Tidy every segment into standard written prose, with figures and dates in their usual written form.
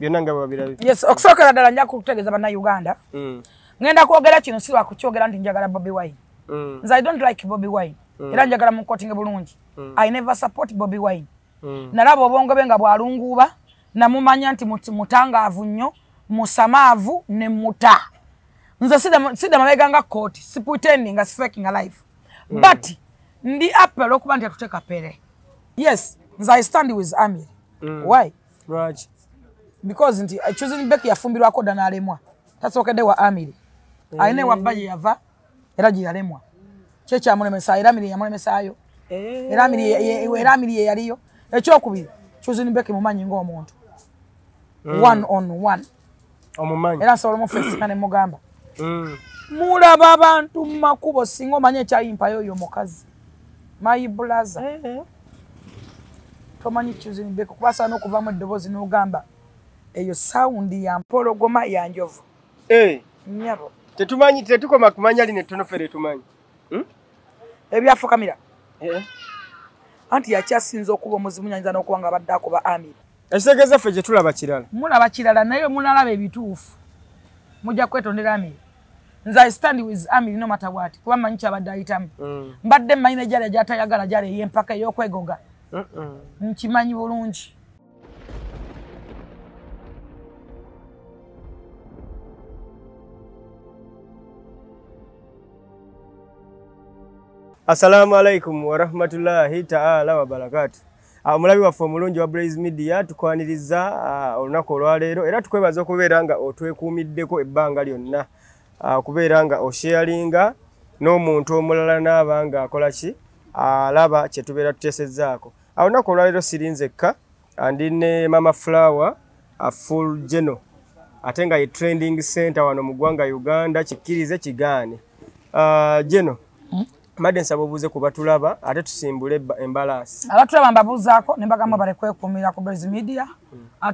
byonna nga babirabi. Yes, okusookera ddala nja kutegeeza bannayuganda. Ngenda kwogera kino si lwa kukyogera nti njagala Bobi Wine. Nze I don't like Bobi Wine. Era njagala mukotinge bulungi. I never support Bobi Wine. Nalaba obwongo bwe nga bwalunguuba, namumanya nti mutangaavu nnyo, musamaavu ne muta. Nze sida mabega nga court, si pretending as faking a life. But ndi apple okuba nti atuteka pere. Yes, nze I stand with Amiri. Why? Right. Because nti choosing Becky yafumbirwako dana alemwa. Tasokede wa Amiri. Aine wa baje yava era giyalemwa. Checha amulemesa era Amiri yamulemesayo. Era Amiri yaliyo. Ekyokubiri choosing Becky mumanyi ngo omuntu. One on one. Omumanyi. Era solo mu face kane mugamba. Mulaba abantu makubo singo manye cha impa yoyo mukazi. My brother. Tomanyi choosing Becky kubasa no kuva mu dobozi no gamba. Eyo sound ya mpologoma ya njovu. Nyabo. Tetumanyi tetukoma kumanya line tono fere tumanyi. Ebyafukamira. Anti yakyasinza okuba omuzimu nyanza n'okuwanga badde akuba Amiri. Ekitegeza ffe gye tulaba kirala. Mulaba kirala naye munalaba ebituufu. Mujja kwetondera Amiri. Nze I stand with Amiri no matter what. Kuba manyi kyabadde ayitamu. Mbadde manyine gyali gyatayagala gyali ey'empaka ey'okwegoga. Nkimanyi bulungi. Assalamu alaikum wa rahmatullahi ta'ala wa barakatuh. Omulabi waffe omulungi wa Blaze Media tukwaniriza olunaku olwaleero era tukwebaza okubeera nga otwekuumiddeko ebbanga lyonna okubeera nga osharinga n'omuntu omulala n'abanga akola ki alaba kye tubeera tuteesezzaako. Olunaku olwaleero sirinzekka ndi ne Mama Flower full geno ate nga ye trending center wano mu ggwanga Uganda kikkirize kigaane. Geno Madde nsaba obuuze kuba tulaba ate tusimbule embalasi. Abatulaba mbabuuzaako ne mbagamba bale kwekuumira ku Blaze Media.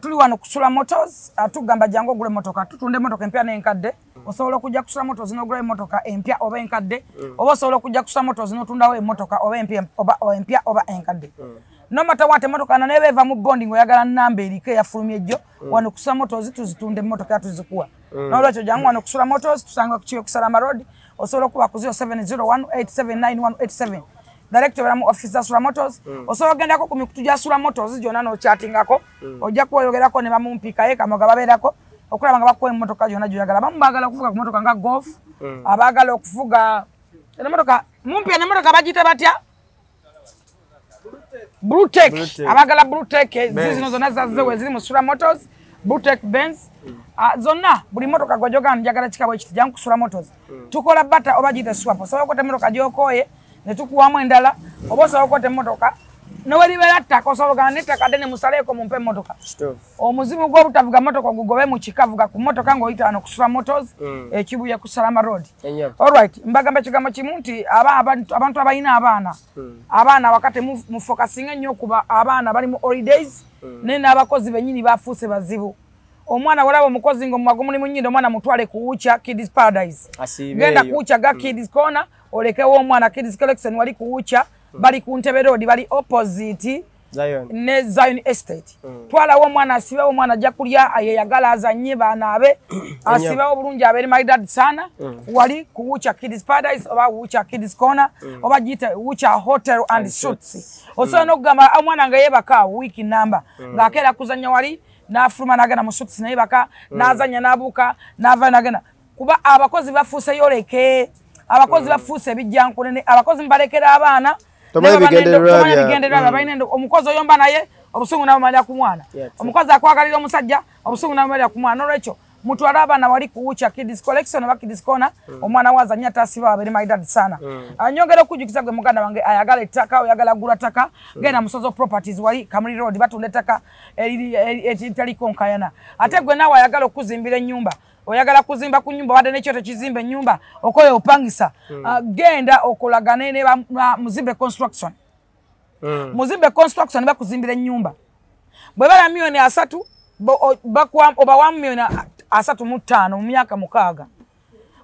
Tuli wano kusula motors, atugamba jangu ogule motoka, tutunde motoka empya n'enkadde. Osobola okujja kusula motors n'ogula motoka empya oba enkadde. Oba osobola okujja kusula motors n'otundawo emotoka oba empya oba enkadde. No matter what emotoka na nebe eva mu bonding oyagala namba erike yafulumye ejjo wano kusula motors tuzitunde motoka tuzikuwa. N'olwekyo jangu wano kusula motors tusanga ku Kiyo Kusalama Road. Osobola kuba ku 0701879187 direct baramu officer Sula Motors. Osobola gendako ku mikutu gya Sula Motors gyonna no chattingako ojja kuyogerako ne bamumpika ye kamoga babeerako okulaba nga bakuwa emmotoka gyonna gy'oyagala. Bamu baagala okuvuga ku motoka nga Golf, abaagala okuvuga emmotoka mumpya n'emmotoka bagiyita batya Bluetech, abaagala Bluetech zino zonna zazzewe ziri mu Sula Motors. Bluetech Benz zonna buli motoka gwojoga njagala kikabo ekiti jangu kusula motors tukola bata oba jita swap so ko te motoka gyokoye ne tukuwamu endala oba so ko te motoka no wali belatta ko so ga neta kadene musaleko mumpe motoka omuzimu gwo butavuga motoka gugobe mu kikavuga ku motoka ngo oyita ano kusula motors ekibuye ku Salama Road. All right mbagamba kigambo kimunti abantu abayina abaana wakati mu focusing ennyo kuba abaana bali mu holidays nena abakozi benyini bafuuse bazibu. Omwana walaba omukozi ngo mwagumu ni munyindo omwana mutwale kuucha Kids Paradise. Genda kuucha ga Kids Corner olekewo omwana Kids Collection wali kuucha bali ku Ntebe Road bali opposite Zion Estate. Twalawo omwana asibe omwana ajja kulya ayagala azanye banabe asibe bulungi abere my dad sana wali kuucha Kids Paradise oba kuucha Kids Corner oba jita kuucha Hotel and Suites. Osono kugamba omwana nga yebaka wiki number ngakera kuzanya wali nafuluma nagana mu Suites naye baka nazanya nabuka nava nagana kuba abakozi bafuuse yoleke abakozi bafuuse bijjankunene abakozi mbalekera abaana bigenderera bayinendo omukozi oyomba naye obusungu nabo malya ku mwana omukozi akwagalira omusajja obusungu nabo malya ku mwana olwekyo mutwala abaana wali kuucha Kids Collection oba Kids Corner omwana wazanya tasiba abere my dad sana anyongera okujukisa gwe muganda wange ayagala ettaka oyagala gula ttaka genda Musozo Properties wali Kamuli Road batunda ettaka etali konkayana ate gwe nawe ayagala okuzimbira ennyumba oyagala kuzimba ku nyumba wadde n'ekyoto kizimba ennyumba okoye opangisa genda okolagane ne Muzimbe Construction Muzimbe Construction bakuzimbira ennyumba bwe bala milioni 3 bakwa oba 1 milioni 35 mu myaka 6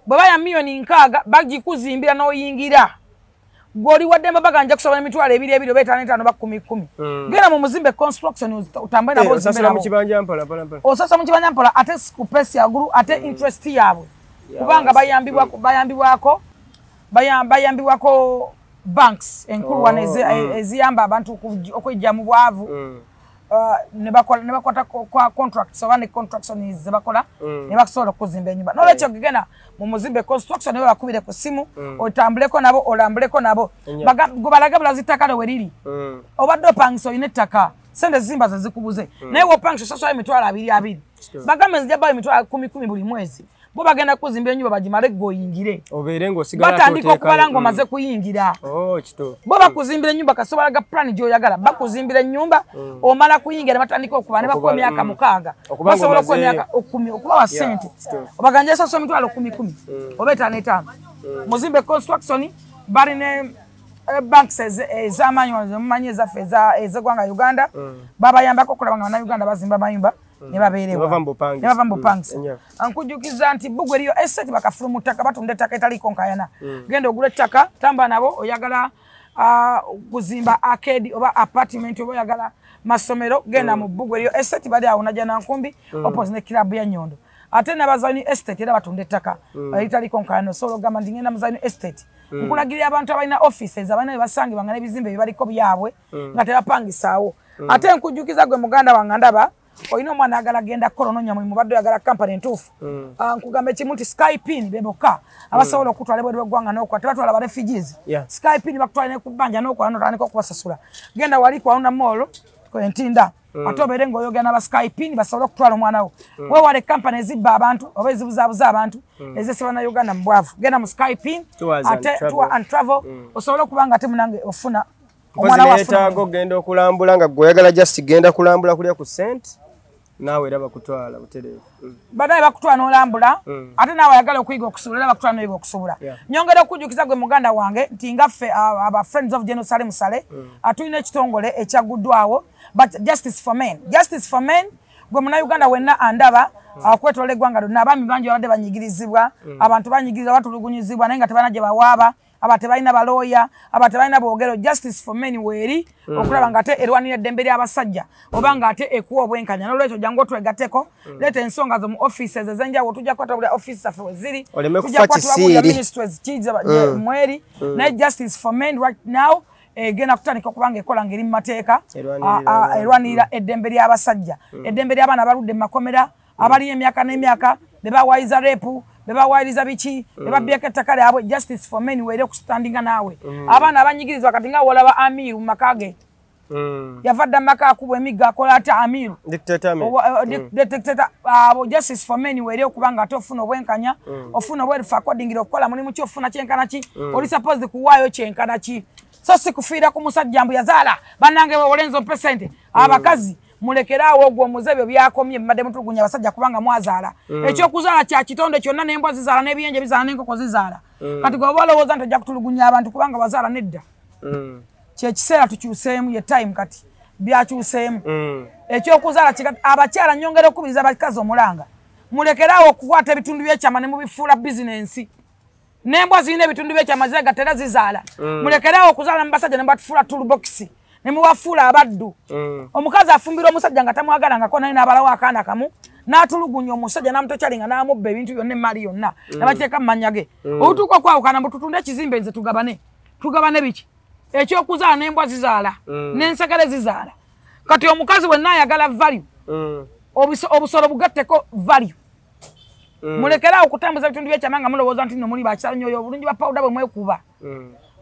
bwe baya milioni 6 bagikuzimbira n'oyingira goli wadde mbaga nja kusaba emitwalo 2 2 ba 10 gera mu muzimbe construction utambaye nabo osasula mu kibanja mpola pala osasa mu kibanja mpola ate skupesi aguru ate interest yabwe kubanga bayambibwako banks enkulu waneze eziyamba abantu okujja mu bwavu ne bakwata kwa contracts abane contraction zebakola ne bakusobola okuzimba ennyumba n'olwekyo gigena mu muzimbe construction ne bakubire ku simu otambuleko nabo olambuleko nabo balaga bulazitaka lewe liri obadde opangisa oyina ettaka sente zimba zikubuze naye wopangisa saswa emitwalo 2 bagambe nzija bayo emitwalo 10 buli mwezi bo bagenda kuzimba ennyumba bagimale goyingire obere ngo sigala batandika okubala ngo maze kuyingira kito bo bakuzimbira ennyumba kasobolaga plan gyoyagala bakuzimbira ennyumba omala kuyingira batandika okuba ne bakuwa emyaka 6 basobola okuwa emyaka 10 okuba wa sente obaganja saswa emitwalo 10 oba 5 muzimbe construction bali ne banks ez'amanyi ezaffe ez'eggwanga Uganda babayambako okulaba nga bannayuganda bazimba amayumba ne babeerewa ne bava mbupangisa nkujjukiza nti Bugwe eriyo estate bakafulu mu ttaka batunda ettaka etaliiko nkayana genda ogula ettaka tamba nabo oyagala kuzimba arcade oba apartment oba oyagala masomero genda mu Bugwe eriyo estate bali awo najja nankumbi opposite ne club ya Nyondo ate n'abazanyi estate era batunda ettaka etaliiko nkayana solo gamba ndi ngenda muzanyi estate nkulagirira abantu abalina offices abalina basangibwa nga n'ebizimbe bibaliko byabwe nga tebapangisaawo ate nkujjukiza gwe muganda wange ndaba oyina omwana agala genda kolono nyamwe mubadde yagala company entuufu nkugamba ekimu nti Skypin beboka abasobola okutwala ebweru bw'eggwanga n'okukola tebatwala ba refugees Skypin bakutwala ne ku bbanja n'okola n'otandika okubasasula genda wali kwawuna mall kwentinda ate obeere ng'oyogera n'aba Skypin basobole okutwala omwana wo weewale company ezibba abantu oba ezibuzaabuza abantu ezesiba na Uganda mu bwavu genda mu Skypin ate tour and travel osobole okuba nga ate munange ofuna omwana wafuna genda okulambula nga gweoyagala just genda kulambula kulya ku sente nawe era bakutwala butereevu badaye bakutwala n'olambula ate nawe ayagala okuyiga okusubula era bakutwala n'oyiga okusubula nyongera okujjukiza gwe muganda wange nti ngaffe aba Friends of Jerusalem Sale atulina ekitongole ekyaguddwawo but justice for men gwe munnayuganda wenna andaba akwetoola eggwanga lyonna abaami bangi babadde banyigirizibwa abantu banyigirizibwa batulugunyizibwa naye nga tebalina gye bawaaba aba tebalina balooya aba tebalina boogero justice for men weeri okulaba nga ate erwanira eddembe ly'abasajja oba nga ate ekuwa obwenkanya n'olwekyo jangu otwegatteko leeta ensonga zo mu offices ez'enjawulo tujja kukwata buli office zaffe weziri tujja kukwata buli ministries mweri naye justice for men right now genda kutandika okuba nga ekola ngeri mu mateeka erwanirira eddembe ly'abasajja eddembe ly'abaana abaludde mu makomera abaliyo emyaka n'emyaka be bawaayiza reepu bebawayiriza biki bebabyeko ettaka lyabwe justice for men weere okusitandinga naawe abaana abanyigirizibwa kati nga wolaba Amiru mu maka ge yavadde mu maka akubwa emigga akola ata Amiru justice for men weere okuba nga ate ofuna obwenkanya ofuna obwerufu akodingira okukola mulimu ki ofuna kyenkana ki oli supposed kuwaayo kyenkana ki so si kufiira ku musajja mbu yazaala bannange wewolenzo pesente abakazi mulekeraawo ogwo omuzebyo byakomye mbadde mutulugunya abasajja kubanga mwazaala ekyokuzaala kya kitonde kyonna n'embwa zizaala n'ebiyenje bizaala n'enkoko zizaala kati gwe oba olowooza nti ojja kutulugunya abantu kubanga bazaala nedda kyekiseera tukyuseemu ye time kati byakyuseemu ekyokuzaala abakyala nyongera okukubiriza abakazi omulanga mulekeraawo okukwata ebitundu by'ekyama ne mubifuula bizinensi n'embwa zirina ebitundu by'ekyama ziraga tera zizaala mulekeraawo okuzaala mu basajja ne batufuula toolbox ne mubafuula abaddu omukazi afumbira omusajja nga tamwagalangako naye n'abalawo akaana kamu n'atulugunya omusajja n'amutokyalinga n'amubba ebintu byonna emmali yonna n'abateeka mu mannya ge obutuuka okwawukana mbu tutunde ekizimbe nze tugabane biki ekyokuzaala n'embwa zizaala n'ensagale zizaala kati omukazi wenna ayagala value obusolo bugatteko value mulekeraawo okutambuza ebitundu by'ekyama nga mulowooza nti nno muli bakisala nnyo obulungi bwa pawuda bwe mwekuba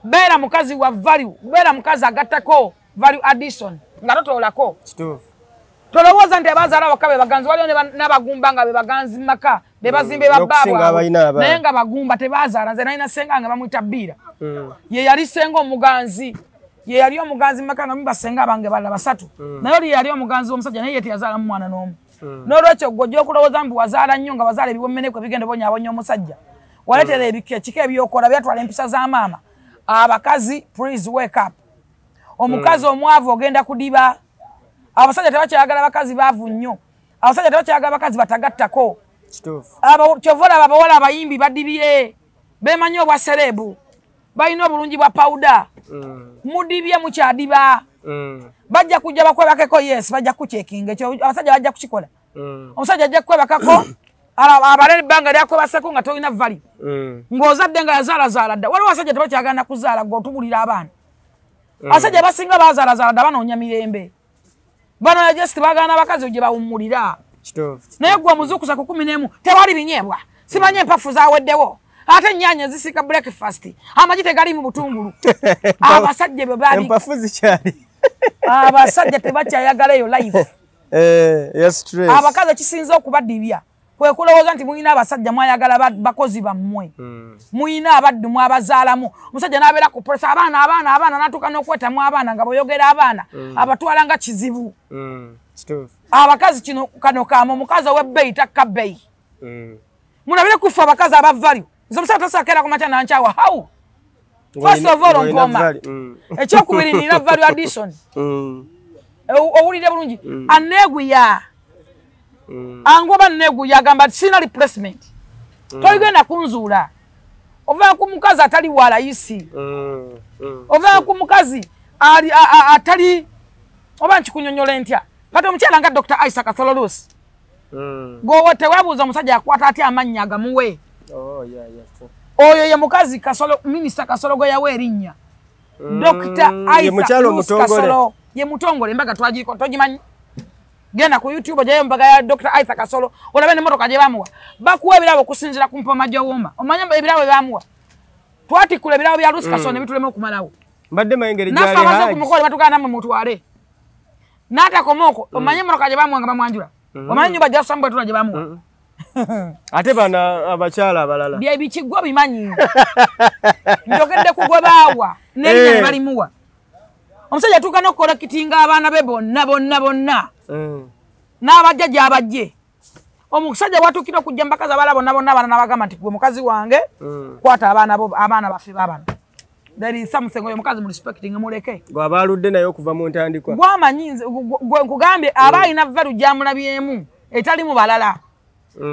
beera mukazi wa value beera mukazi agattako value addition nga totoolako tolowooza nti abazaala bokka be baganzi waliwo n'abagumba nga be baganzi mu maka be bazimbe babbaabwe naye nga bagumba tebazaala nze nalina senga nga bamuyita bbiira ye yali senga omuganzi ye yali omuganzi mu maka nga mubasenga abange balala 3 naye oli ye yali omuganzi w'omusajja naye ye teyazaalamu mwana n'omu n'olwekyo gwe okulowooza mbu wazaala nnyo nga bazaala ebiwomeneko ebigenda bonyaabonya omusajja waleetera ekika ebyokola byatwala empisa za maama abakazi please wake up omukazi omwavu ogenda kudiba abasajja tebakyayagala bakazi baavu nnyo abasajja tebakyayagala bakazi batagattako kyovola abawala abayimbi badibye bemanyi obwa serebu balina obulungi bwa powder mudibye mukyadiba bajja kujja bakwebakeko yes bajja kuchecking ekyo abasajja bajja kukikola omusajja ajja kwebakako abalere banga lyakwebaseko nga tolina value ng'ozadde nga yazaalazaala dda waliwo abasajja tebakyagana kuzaala g'otubulira abaana abasajja basinga bazaalazaala dda banoonya mirembe banoonya just bagana abakazi gye bawummulira naye gwe omuzuukusa ku 11 tewali binyeebwa simanye empafu zaweddewo ate ennyaanya zisika breakfast amagi tegali mu butungulu abasajja bwe babi empafu zikyali abasajja tebakyayagala eyo life abakazi ekisinza okubadibya kwe kulowooza nti muyina abasajja mwayagala bakozi bammwe muyina abaddu mwabazaalamu omusajja n'abeera ku presa abaana n'atuuka n'okwetamu abaana nga bweyogera abaana abatwala nga kizibu abakazi kano kaama omukazi ow'ebbeeyi takka bbeeyi mulabire kufa abakazi abavalyu nze omusajja tasakeera ku makya nankyawa how first of all onkoma ekyokubiri nina value addition owulire bulungi aneeguya angoba neeguya agamba sina replacement toligenda kunzuula ova ku mukazi atali walayisi ova ku mukazi atali oba nkikunyonyola ntya kati omukyala nga Dr. Isaac Asololus gowe tewebuuza omusajja akwata atya amannya agamuwe oyo ye mukazi Kasolo Minister Kasolo gwe yawe erinnya Dr. Isaac Kasolo ye mutongole embaga twagiko togimanyi genda ku YouTube jayo mbaga ya Dr. Isaac Kasolo olabe ne motoka je bamuwa bakuwa ebirabo kusinzira ku mpoma jawoma omanya ebirabo bamuwa twati kule ebirabo bya Lusi Kasolo ne bituleme okumalawo mbadde mayengere jali haji nafa bazo kumukole batukana namwe mutwale nata komoko omanya motoka je bamuwa nga bamwanjula omanya nyumba ja sambwe tulaje bamuwa ate bana abakyala abalala bya bikiggwa bimanyi njogedde kugwe bawa nerinya balimuwa omusajja tuka nokola kitinga abaana be bonna n'abajjajja abajje omusajja watukira okujja mbakazi abala bonna abaana n'abagamba nti gwe mukazi wange kwata abaana baffe babana there is something oyo mukazi mu respecting muleke gwe abaludde naye okuva mu ntandikwa gwamanyi gwe nkugambye aba alina valu gyamulabyemu etali mu balala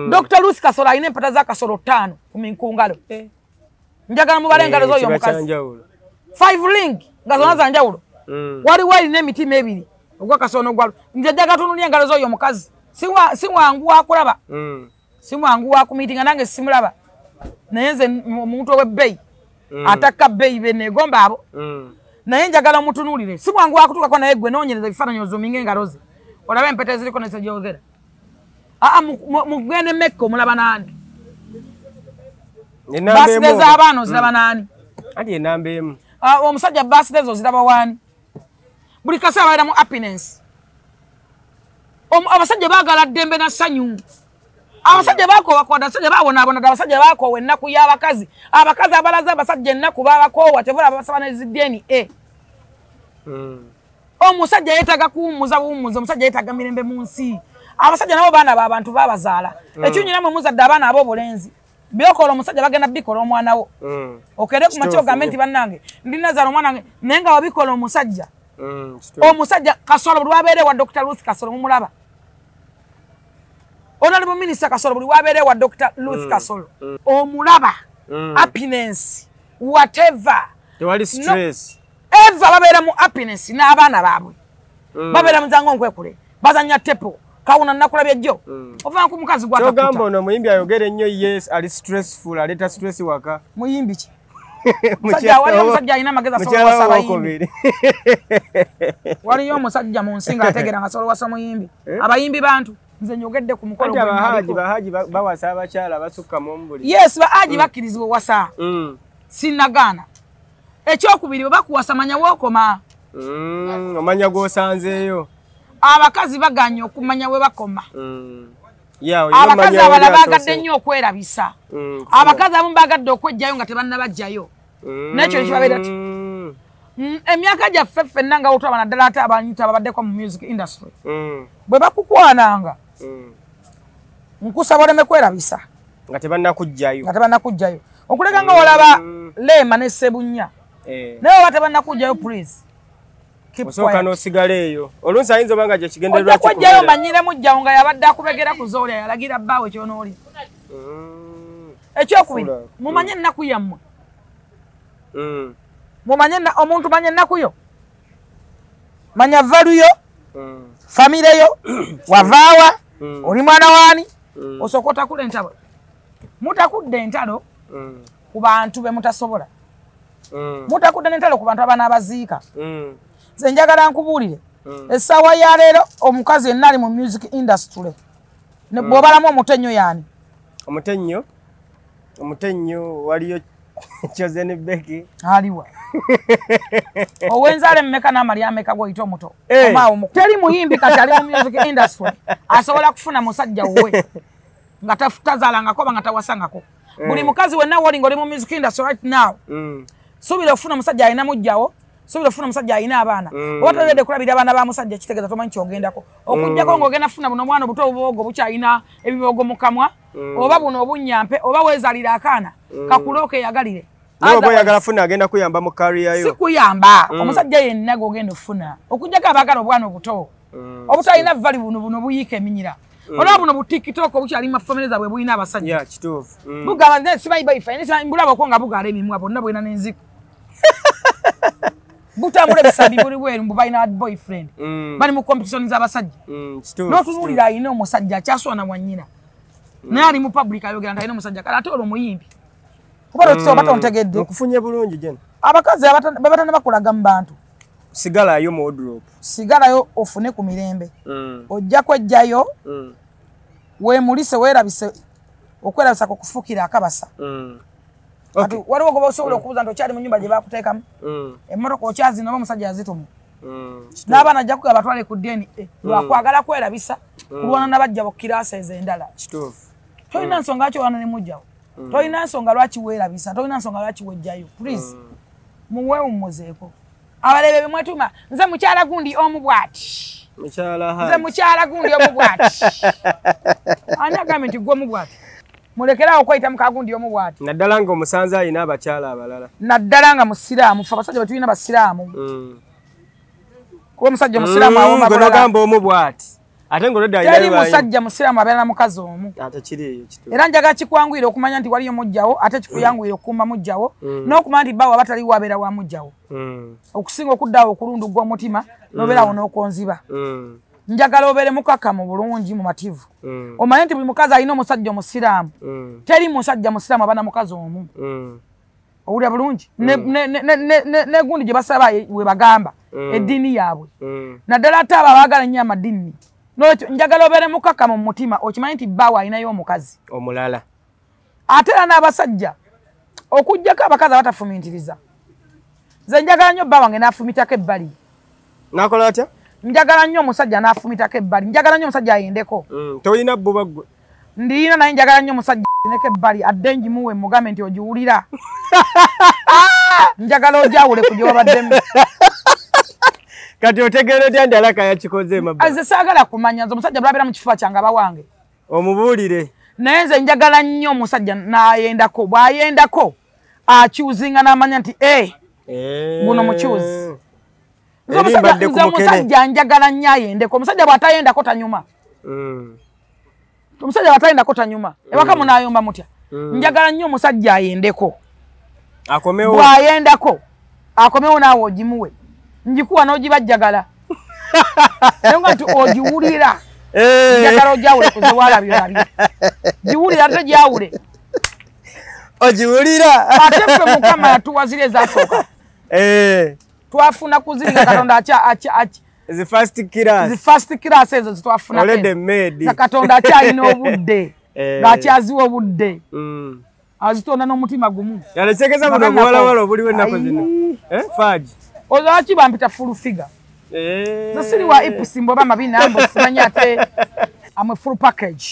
Dr. Lusi Kasolo alina empata za Kasolo 5 ku ngalo njagala mubale engalo z'oyo omukazi 5 ring nga zonna za njawulo waliwo alina emitima ebiri ogwa Kasolo gwalo njagala tunulya engalo z'oyo omukazi si wangu wakulaba si wangu wakumitinga nange simulaba naye nze omuntu ow'ebbeeyi atakka bbeeyi beneegomba abo naye njagala omutunuulire si wangu wakutuukako naye gwe noonyereza ebifaananyi ozuuminga engalo ze olabe empeta eziriko nezegyogera mugende Mekka omulaba nani baside z'abaana oziraba nani anti enamba emu omusajja baside ezo oziraba wani buli kaseera babeera mu happiness abasajja baagala ddembe na ssanyu abasajja baakoowakwada abasajja baabonaabonada abasajja baakoowa ennaku y'abakazi abakazi abalaza abasajja ennaku baabakoowa tevula babasaba neziddeeni omusajja yeetaaga kuwummuza buwummuza omusajja yeetaaga mirembe mu nsi abasajja nabo baana b'abantu baabazaala ekyunyi namwe muzadde abaana ab'obulenzi byokola omusajja bagenda bikola omwana wo okere ku makya ogambe nti bannange ndinazaala omwana wange naye nga wabikola omusajja omusajja Kasolo buli wabeere wa Dr. Lusi Kasolo mumulaba Honorable Minister Kasolo buli wabeere wa Dr. Lusi Kasolo omulaba happiness whatever tewali stress eva babeera mu happiness n'abaana baabwe babeera muzango nkwekule bazanya tepo kawuna nakulabye jjo ova ku mukazi gwa takuta kyogamba ono muyimbi ayogere ennyo yes ali stressful aleta stress waka muyimbi ki musajja waliyo omusajja alina amagezi asobola wasa abayimbi waliyo omusajja mu nsi nga ategeera nga asobola wasa muyimbi abayimbi bantu nze nyogedde ku mukolo bahaji bawasa abakyala basukka mu mbuli yes bahaji bakkirizibwa wasa sinnagaana ekyokubiri bwe bakuwasa manya wookoma omanya gw'osanzeeyo abakazi baganya okumanya we bakoma abakazi abala bagadde nnyo okwerabisa abakazi abamu bagadde okwejjayo nga tebannabajjayo nekyo nekibabeera ti emyaka gyaffe ffenna nga wotulaba naddala ate abanyita babaddeko mu music industry bwe bakukwananga nkusaba oleme kwerabisa nga tebannakujjayo okuleka nga olaba Leema ne Sebunya naye oba tebannakujjayo please osooka n'osigala eyo oluusi ayinza obanga gye kigendererwa kikujjayo manyiremu jjawo nga yabadde akubegera ku zoolya yalagira bbaawe kyonooli ekyokubiri mumanye ennaku yammwe mumanye omuntu manye nakuyo manya valuyo famireyo wavawa oli mwana wani osokota kule ntalo mutakudde entalo ku bantu be mutasobola mutakudde entalo ku bantu abana abaziika nze njagala nkubuulire essaawa ya leero omukazi enna ali mu music industry ne bw'obalamu omutenyo yani omutenyo waliyo Choze ne Becky aliwa owenzale mmeka na Maria meka goyito muto omaawo mukuteri muyimbi kati ali mu music industry asobola kufuna musajja wowe nga tafuta nga koba nga tawasangako buli mukazi wenna woli ngoli mu music industry right now subira kufuna musajja ayina mujjawo subira kufuna musajja ayina abaana obatalede kulabira abaana ba musajja kitegeza tomanyi kyogendako okujjako ng'ogenda funa buno mwana obuto obubogo bukyayina ebibogo mu kamwa oba buno obunyampe oba weezalira akaana kakulooke yagalire Nobo yagala funa agenda kuyamba mu career yo. Si kuyamba omusajja yenna gogenda ofuna okujjako abagala obwana obuto obutalina vali buno buyike eminyira olaba buno bu TikTok obukyali mu family zaabwe bulina abasajja yeah kituufu bugaba nze simanyi boyfriend mbulaba ko nga bugala emimwa bonna bwena n'enziko butambula ebisambi buli bweru mbu balina boyfriend bali mu competition z'abasajja kituufu n'otunuulira ayina omusajja akyaswana mwannyina naye ali mu public ayogera nti ayina omusajja kale ate olwo muyimbi kuba lwekisooba tontegedde okufunye bulungi jena abakazi bebatana bakulaga mu bantu sigalayo mu wardrobe sigalayo ofune ku mirembe ojja kwejjayo weemulise weerabise okwerabisa ku kufukira akabasa kati waliwo goba osobola okubuuza nti okyali mu nnyumba gye baakuteekamu emmotoka okyazina oba omusajja yazitumu n'abaana ajja kuga batwale ku deni lwakwagala kwerabisa kulwana n'abajja bokkiraasa ezo endala tolina nsonga lwaki wana ne mujjawo tolina nsonga lwaki weerabisa tolina nsonga lwaki wejjayo please muweewummuzeeko abalebe bemwetuma nze mukyala gundi omu bw'ati nze mukyala gundi omu bw'ati ani agambye nti gwe omu bw'ati mulekerawo okweyita mukagundi omu bw'ati naddala nga omusanze alina abakyala abalala naddala nga musiraamu fe abasajja betulina basiraamu kuba omusajja omusiraamu awomagamba omu bw'ati ate teri musajja musiraamu abeera na mukazi omu era njagala kikwanguyire okumanya nti waliyo mujjawo ate kikuyanguyire okukuuma mujjawo n'okumanya nti bawa bataliwo abeera wa mujjawo okusinga okuddawo okulundu gw'omutima n'obeerawo n'okonziba njagala obeere mukakamu bulungi mumativu omanye nti buli mukazi alina omusajja omusiraamu teri musajja musiraamu aba na mukazi omu owulira bulungi ne gundi gye basaba we bagamba eddiini yaabwe naddala ate abo abaagala nnyo amaddiini nolwekyo njagala obeere mukakamu mu mutima okimanyi nti bbaawe alinayo omukazi omulala ate era n'abasajja okuggyako abakazi abatafumintiriza nze njagala nnyo bba wange n'afumitako ebbali nakola atya njagala nnyo omusajja n'afumitako ebbali njagala nnyo omusajja ayendeko tolina bbuba ggwe ndiyina naye njagala nnyo omusajja ayendeko ebbali adde njimuwe mugambe nti ogiwulira njagala ogyawule ku gye wabaddemu kati otegeera otya ndi alaka yakikoze mabba nze saagala kumanya nze omusajja bulabeera mu kifuba kyange aba wange omubuulire naye nze njagala nnyo omusajja n'ayendako bw'ayendako akyuzinga n'amanya nti guno mukyuzi nze omusajja njagala nnyo ayendeko omusajja bw'atayendako tanyuma omusajja bw'atayendako tanyuma ewaka munaayomba mutya njagala nnyo omusajja ayendeko bw'ayendako akomewo naawe ogimuwe njikuwa n'ogibajjagala naye nga nti ogiwulira njagala ogyawule kuze walabye olabye giwulira ate gyawule ogiwulira ate ffe mukama yatuwazira ezasooka twafuna kuziringa katonda zi first class ezo zitwafuna katonda akyalina obudde ng'akyaziwa obudde azitonda n'omutima gumu yalekyegeza buno obuwalawala obuliwo ennaku zino faaji ozaki bampita full figure nze siri wa ipusimbo oba mabinambo simanyi ate amwe full package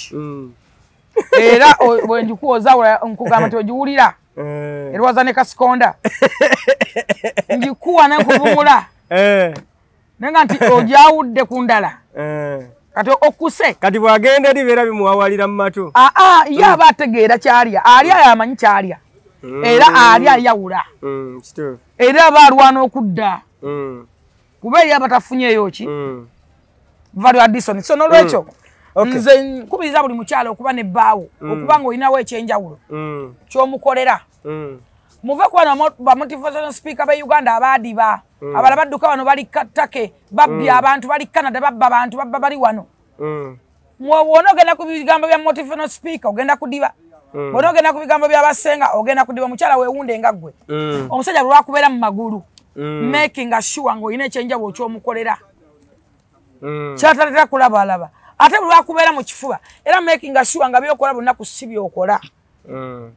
era bwenjikuwoza nkugamba nti ogiwulira erwaza ne kasikonda njikuwa nenkuvumula naye nga nti ogyawudde ku ndala kati okuse kati bwagenda libeera bimuwawalira mu matu ye aba ategeera kyalya alya yamanyi kyalya era alya yawula era aba alwana okudda kuba eri abatafunyeeyo ki value addition so nolwekyo nze nkubiriza buli mukyalo okuba ne bbaawo okuba nga olinawo ekyenjawulo kyomukolera muve kwana ba motivational speaker ba Uganda abadiba abala badduka wano bali katake babbi abantu bali Canada babba abantu babba bali wano muwono genda ku bigambo bya motivational speaker ogenda kudiba bono genda ku bigambo bya basenga ogenda kudiba mukyala weewunde ngagwe omusajja lwakubera mu magulu making sure ngo ine chenja bwo kyomukolera kyatatera kulaba alaba ate lwakubera mu kifuba era making sure nga byokola bonna kusibya okola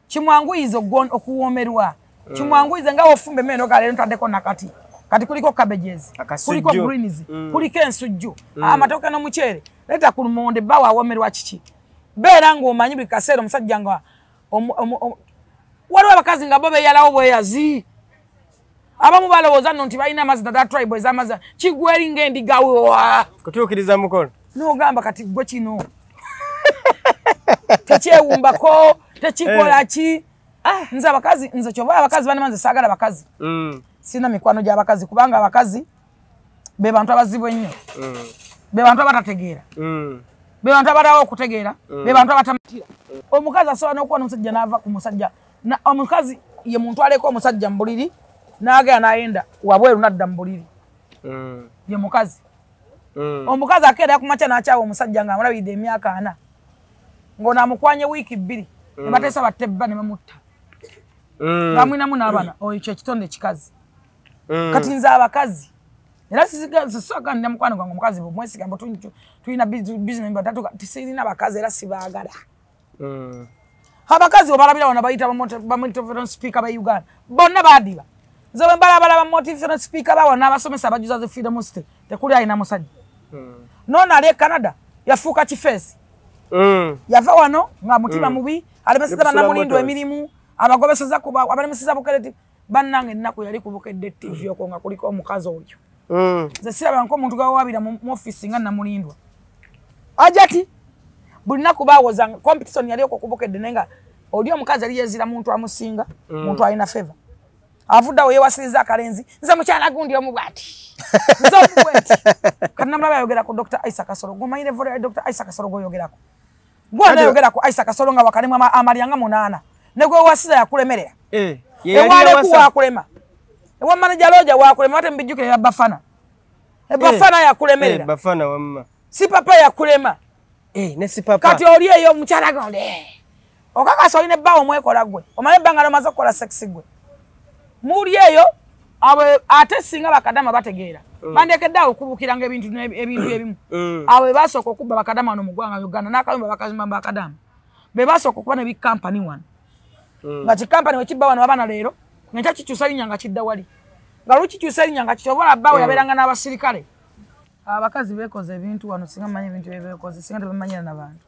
kimwanguyizo okuwomerwa kimwanguyize nga ofumbe meno kale ntadeko nakati kati kuliko cabbages kuliko greens kuliko ensujju amatoke no muchere leta kulumonde bawa awomerwa kiki bera ngo omanyi bikasero omusajja nga waliwo abakazi nga bobe yalawo bweyazi abamu balowooza nno nti balina amazzi dada tribe ez'amazzi kigweri ng'endigawa kutuukiriza mukono n'ogamba kati gwe kino tekyewumbako tekikola ki nze abakazi nze kyova abakazi banema nze saagala abakazi sina mikwano gy'abakazi kubanga abakazi be bantu abazibu ennyo be bantu abatategeera be bantu abatawo okutegeera be bantu abatamatira omukazi asobola n'okuba n'omusajja n'ava ku musajja omukazi ye muntu aleko omusajja mu buliri n'agenda n'ayenda wabweru n'adda mu buliri ye mukazi omukazi akeera kumakya n'akyawa omusajja ng'amulabidde emyaka 4 ng'onaamukwanye wiiki 2 ne bateesa batte bba ne bamutta ng'amwinamu n'abaana oyo kyo ekitonde kikazi kati nze abakazi era sisagandira mukwano gwange omukazi bwemwesiga mbu tulina bizinesi batatu tisirina bakazi era sibaagala abakazi obalabira wana bayita ba motivational speaker ba Uganda bonna baadiba nze bwe mbalabala ba motivational speaker bawo n'abasomesa abajuza ze freedom state tekuli alina musajja noona ali e Canada yafuuka kifeesi yava wano nga mutima mubi alemeseza bannamulindo emirimu abagobeseza kuba abalemeseza bukereti bannange ennaku yali kubukedde TV okwo nga kuliko omukazi oyo nze siraba nko omuntu gawabira mu office nga namulindwa ajati buli nnaku baawozanga competition yali okwo kubukedde nenga oli omukazi ali yezira muntu amusinga muntu alina favor avuddawo yewasiriza akalenzi nze mukyala gundi omu bwati nze omubweti kati namulaba ayogera ku Dr. Isaac Kasolo gomanyire vole Dr. Isaac Kasolo goyogerako gwana yogera ku Isaac Kasolo nga wakalemu amalyanga 8 negwe wasiza yakulemerera ewale kuwa kulema ewa manager loja wa kulema wate mbijukire ya Bafana Bafana yakulemerera Bafana wamma si papa yakulema ne si papa kati oli eyo mukyala gonde okakaso ine bawo mwekola gwe omanye bangalo mazo kola sexy gwe muri eyo awe ate singa bakadama bategeera bandekedde okubukiranga ebintu ebimu awe basoko okuba bakadama no mugwanga Uganda nakayumba bakazimba bakadama be basoko okuba ne big company one ngati company wekibba wano abana leero ncha kikyusa linyanga kidda wali nga lukikyusa linyanga kitobola bawo yaberanga n'abasirikale abakazi bekoze ebintu wano singa manye ebintu bekoze singa tebamanyira n'abantu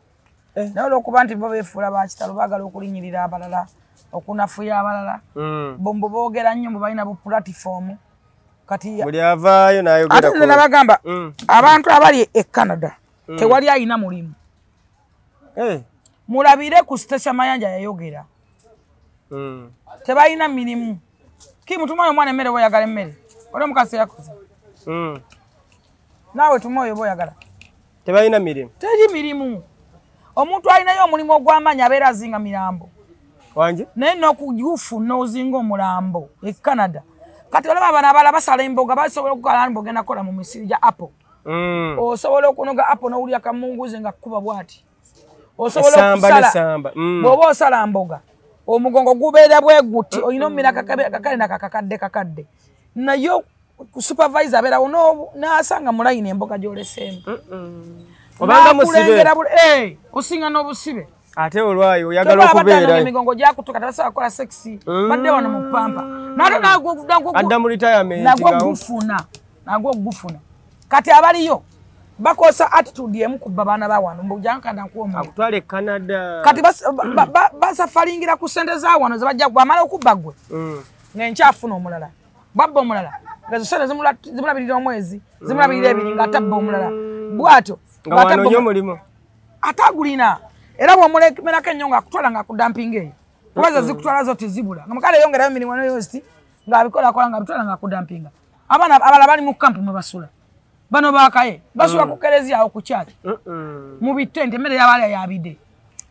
naye olwokuba nti bo beefuula bakitalo baagala okulinyirira abalala okunafuya abalala bombo boogera nnyo mbu balina bu platform kati buli avaayo n'ayogera ate nabagamba abantu abali e Canada tewali ayina mulimu mulabire ku Station Mayanja yayogera tebalina mirimu kimutumoyo omwana emmere boyagala emmere oli omukasi yakoze naawe tumoyo boyagala tebalina mirimu teri mirimu omuntu alinayo omulimu ogw'amaanyi abeera azinga mirambo wanje naye n'okujufu n'ozinga omulambo e Canada kati olaba abana abala basala emboga basobola okukala mboga nakola mu misiri gya apple osobola okunoga apple n'owulira kamunguze nga kuba bwati osobola okusala bw'oba osala mboga omugongo gubeera bwe guti olina omumira kakale nakakakadde nayo supervisor abeerawo n'asanga mulayini emboga gy'oleseemu obanga musibe osinga n'obusibe ate olwayo oyagala okubeera emigongo gyakutuka tabasaba kukola sexy badde wano mu pampa adda mu retirement nagwo gufuna kati abaliyo bakosa attitude emu ku baana ba wano mbujjankanda nkuomu akutwale Canada kati basafalingira ku sente za wano zibajja bamala okubba gwe ng'enkyafuna omulala babba omulala ngazo sente zimulabirira omwezi zimulabirira ebiri ng'atabba omulala bwatyo nga wanonye omulimu atagulina era bw'omulemerako ennyo ng'akutwala ng'akudampinga eyo kubaza zikutwala zo tezibula nga mukale yongerayo emirimu neyosi ng'abikolakola ng'abitwala ng'akudampinga abaana abala bali mu kampu mwe basula bano bakaye basula ku kereziya awo ku kyaki mu bitente emmere yabalya yabide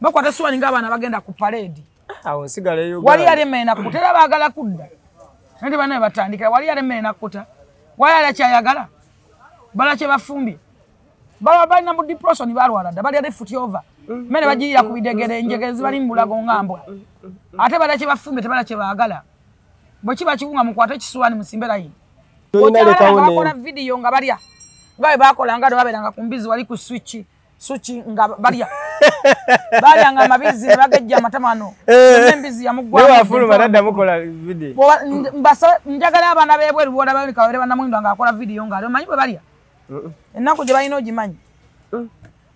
bakwata suwani ng'abaana bagenda ku parade awo nsigale Uganda wali aleme nakuta era baagala kudda nti bana batandika wali aleme nakuta wali alakyayagala balakye bafumbye baba balina mu depression balwala dda bali ade foot over mene bajirira ku bidegere njegezi bali mbulago ngambwa ate balakye bafumbye tebalakye baagala bwe kiba kikunga mukwate kisuwani musimbera yi bakola video nga balya ngawe bakola nga baberanga ku mbizi wali ku switch nga balya balya nga mabizi bagejja matamano embizi ya mugwa ne wafulu madada mukola video mbasa njagala abana bebwe ruboda bali kawere bana mwindo nga akola video nga manyi bwe balya enako je bayino gimanyi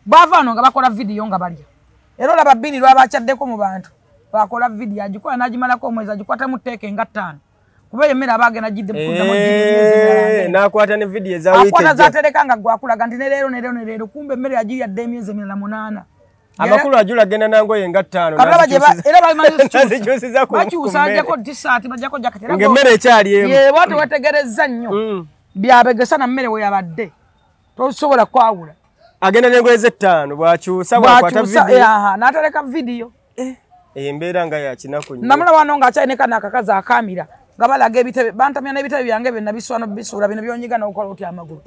bavano nga bakola video nga balya era laba bini lwabachaddeko mu bantu bakola video agikola nagimalako omwezi agikwata mu teke nga 5 kubeye mera abagena jidde mukunda mu jidde nakwata ne video za weekend akwata zatereka nga gwakulaga nti nerero kumbe mera agiya 8 amakulu ajula genda nangoye nga 5 era bamanyi zijusi za ku bakyusa ko t-shirt bajako jacket era ngemmere ekyali emu ye watu wetegereza nnyo byabegesa na mmere we yabadde tosobola kwawula agenda nengoye ze 5 bwakyusa bwakwata video natereka video embeera nga yakinako nnyo namula wano nga akyayineka nakakaza akamira nga balaga ebitebe bantamya n'ebitebe byange byonna biswana bisuula bino byonyiga n'okola otya amagulu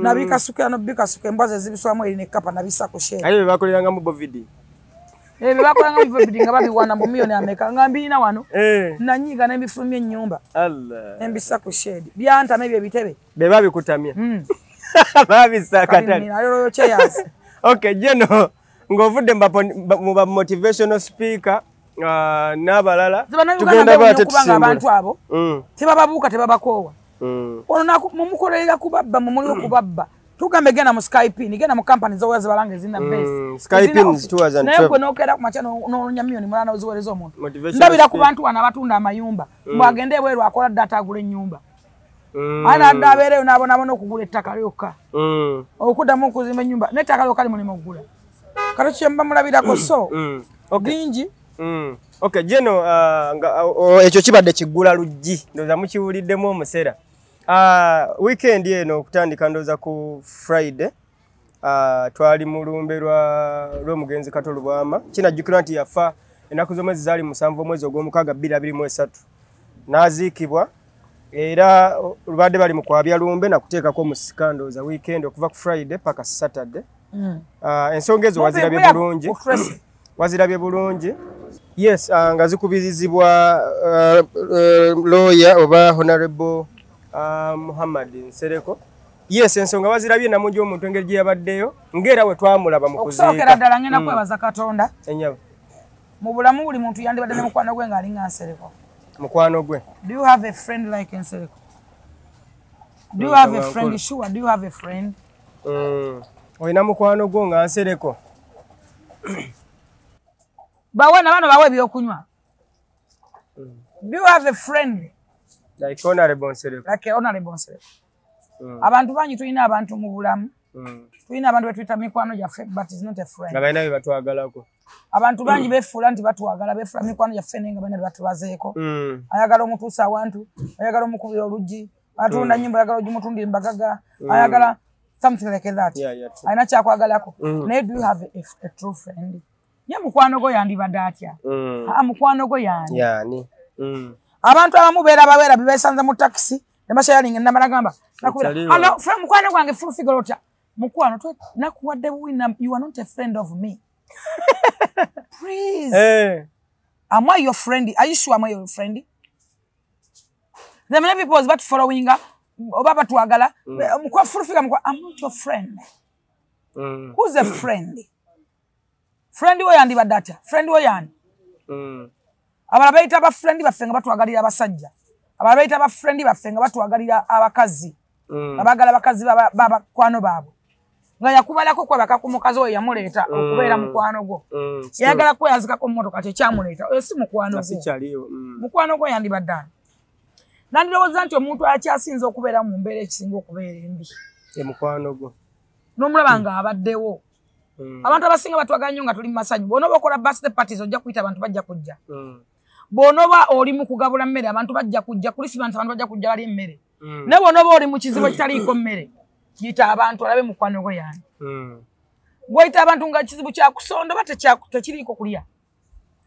nabikasuka nobikasuka embwazi ezibiswamu eri nekapa nabisa ku share ayo bebakoleranga mu video bebakolanga mu video nga babiwana mu miliyoni ameka nga mbina wano nanyiga n'ebifulumya ennyumba embisa ku share byantama ebyo ebitebe bebabikutamya babisa akatali okay jeno ng'ovudde mu motivational speaker n'abalala tugenda bwate tusimbula abantu abo tebababuuka tebabakoowa ono mumukolerera kubabba mumuliro kubabba tugambe genda mu Skype genda mu company zowaze balanga ezina base Skype tours and travel naye n'okera ku macha n'onya milioni mulana oziwereza omuntu ndabira ku bantu wana abatunda amayumba mwagende bweru akola data agula ennyumba ana ndabereyo nabona okugula ettaka lyokka okuddamu okuzimba ennyumba n'ettaka lyokka limulimu okugula kale kyemba mulabirako so bingi okay jeno ekyo kibadde kiggula luggi ndoza mukiwuliddemu omusera weekend eno okutandika ndoza ku Friday twali mu lumbe lw'omugenzi Kato Lubwama kinajjukirwa nti yafa ennaku z'omwezi zaali 7 omwezi ogw'omukaaga 2023 n'aziikibwa era lubadde bali mu kwabya lumbe nakuteekako musika ndoza weekend okuva ku Friday paka Saturday ensonga ezo wazirabye bulungi yes nga zikubizibwa lawyer oba honorable Muhammad Nsereko yes ensonga wazirabye namungi omuntu engeri gye yabaddeyo ngera we twamulaba mu kuziika okusookera ddala ngenda kwebaza Katonda enyabo mu bulamu buli muntu yandibadde ne mukwano gwe ng'alinga Nsereko mukwano gwe do you have a friend like Nsereko do you have a friend sure do you have a friend oyina mukwano gwo nga Nsereko bawena bano bawe ebyokunywa do you have a friend like honorable Nsereko like honorable Nsereko abantu banyi tulina abantu mu bulamu tulina abantu betuyita mikwano gyaffe but is not a friend nga balina bye batwagalako abantu bangi befuula nti batwagala befuula mikwano gyaffe naye nga balina bye batubazeeko ayagala omutuusa awantu ayagala omukubira oluggi atunda nnyimba ayagala ogimutundira embagaga ayagala something like that alina kyakwagalako naye do you have a true friend ye mukwano gwo yandibadde atya mukwano gwo yani abantu abamu baweera bibeesanze mu takisi ne bashayalinga namala gamba nakubira friend mukwano gwange full figure otya mukwano nakuwadde buwina you are not a friend of me please am I your friend? Are you sure am I your friend? The many people was following oba batwagala mukwa full figure mukwa I'm not your friend. Who's a friend? Friend wo yandi badata. Friend wo yani. Abala bayita ba friend bafenga batwagalira abasajja. Abala bayita ba friend bafenga batwagalira abakazi. Abagala bakazi baba kwano babo. Nga yakubalako kwa bakakumukazi oyo yamuleeta okubeera mukwano gwo. Yagala kweyazikako mmotoka tekyamuleeta. Oyo si mukwano gwo. Mukwano gwo yandi badana. Nandowooza nti omuntu akyasinza okubeera mu mbeera ekisinga okubeera embi. Mukwano gwo. N'omulaba nga abaddewo. Abantu abasinga batwagala nnyo nga tuli mu masanyu. Bw'onooba okola birthday parties ojja kuyita abantu bajja kujja. Bw'onooba oli mu kugabula mmere abantu bajja kujja. Christmas abantu bajja kujja bali emmere. Ne bw'onooba oli mu kizibu ekitaliiko mmere. Yita abantu alabe mukwano gwo yani. Gw'oyita abantu nga kizibu kya kusonda oba tekiriiko kulya.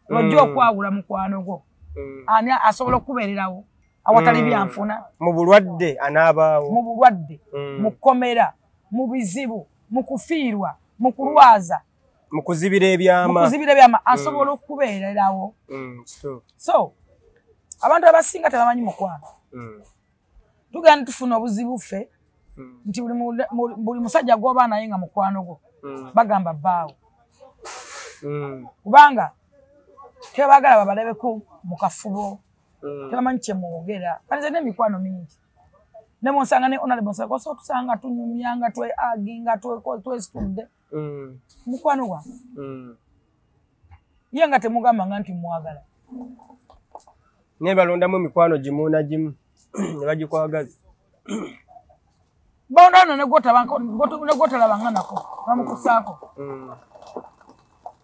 lojja okwawula mukwano gwo ani asobola okubeererawo awatali byanfuna mu bulwadde anaabaawo mu bulwadde mu kkomera mu bizibu mu kufiirwa mu kulwaza mu kuzibira ebyama asobola okubeererawo so abantu abasinga tebamanyi mukwano tugenda tufuna obuzibu ffe nti buli musajja gw'oba naye nga mukwano gwo bagamba bbaawo kubanga tebaagala babalebeku mu kafubo tebamanyi kyemwogera kanize n'emikwano mingi ne munsanga ne onale bonsanga koso tusanga tunyumyanga tweaginga twesitudde mukwano gwa ye nga temugamba nga nti mwagala ne balondamu mikwano gimu na gimu ne bagikwagaza bondono ne gotalabanga nako bamukusaako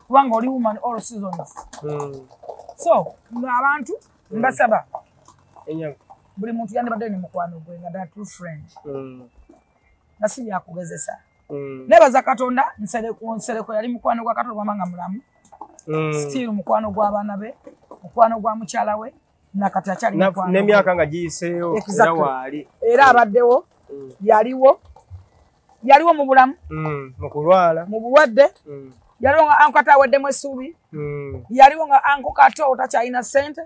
kubanga oli woman all seasons so abantu mbasaba buli muntu yandibadde ne mukwano gwe nga da true friend nga si yakugezesa nebaza Katonda nsereko yali mukwano gwa Katonda gwamanga mulamu still mukwano gw'abaana be mukwano gwa mukyala we nakati akyali mukwano n'emyaka nga giyiseeyo era waali era abaddewo yaliwo mu bulamu mu kulwala mu bulwadde yaliwo nga anko kata aweddemu essuubi yaliwo nga anko kato otakyalina ssente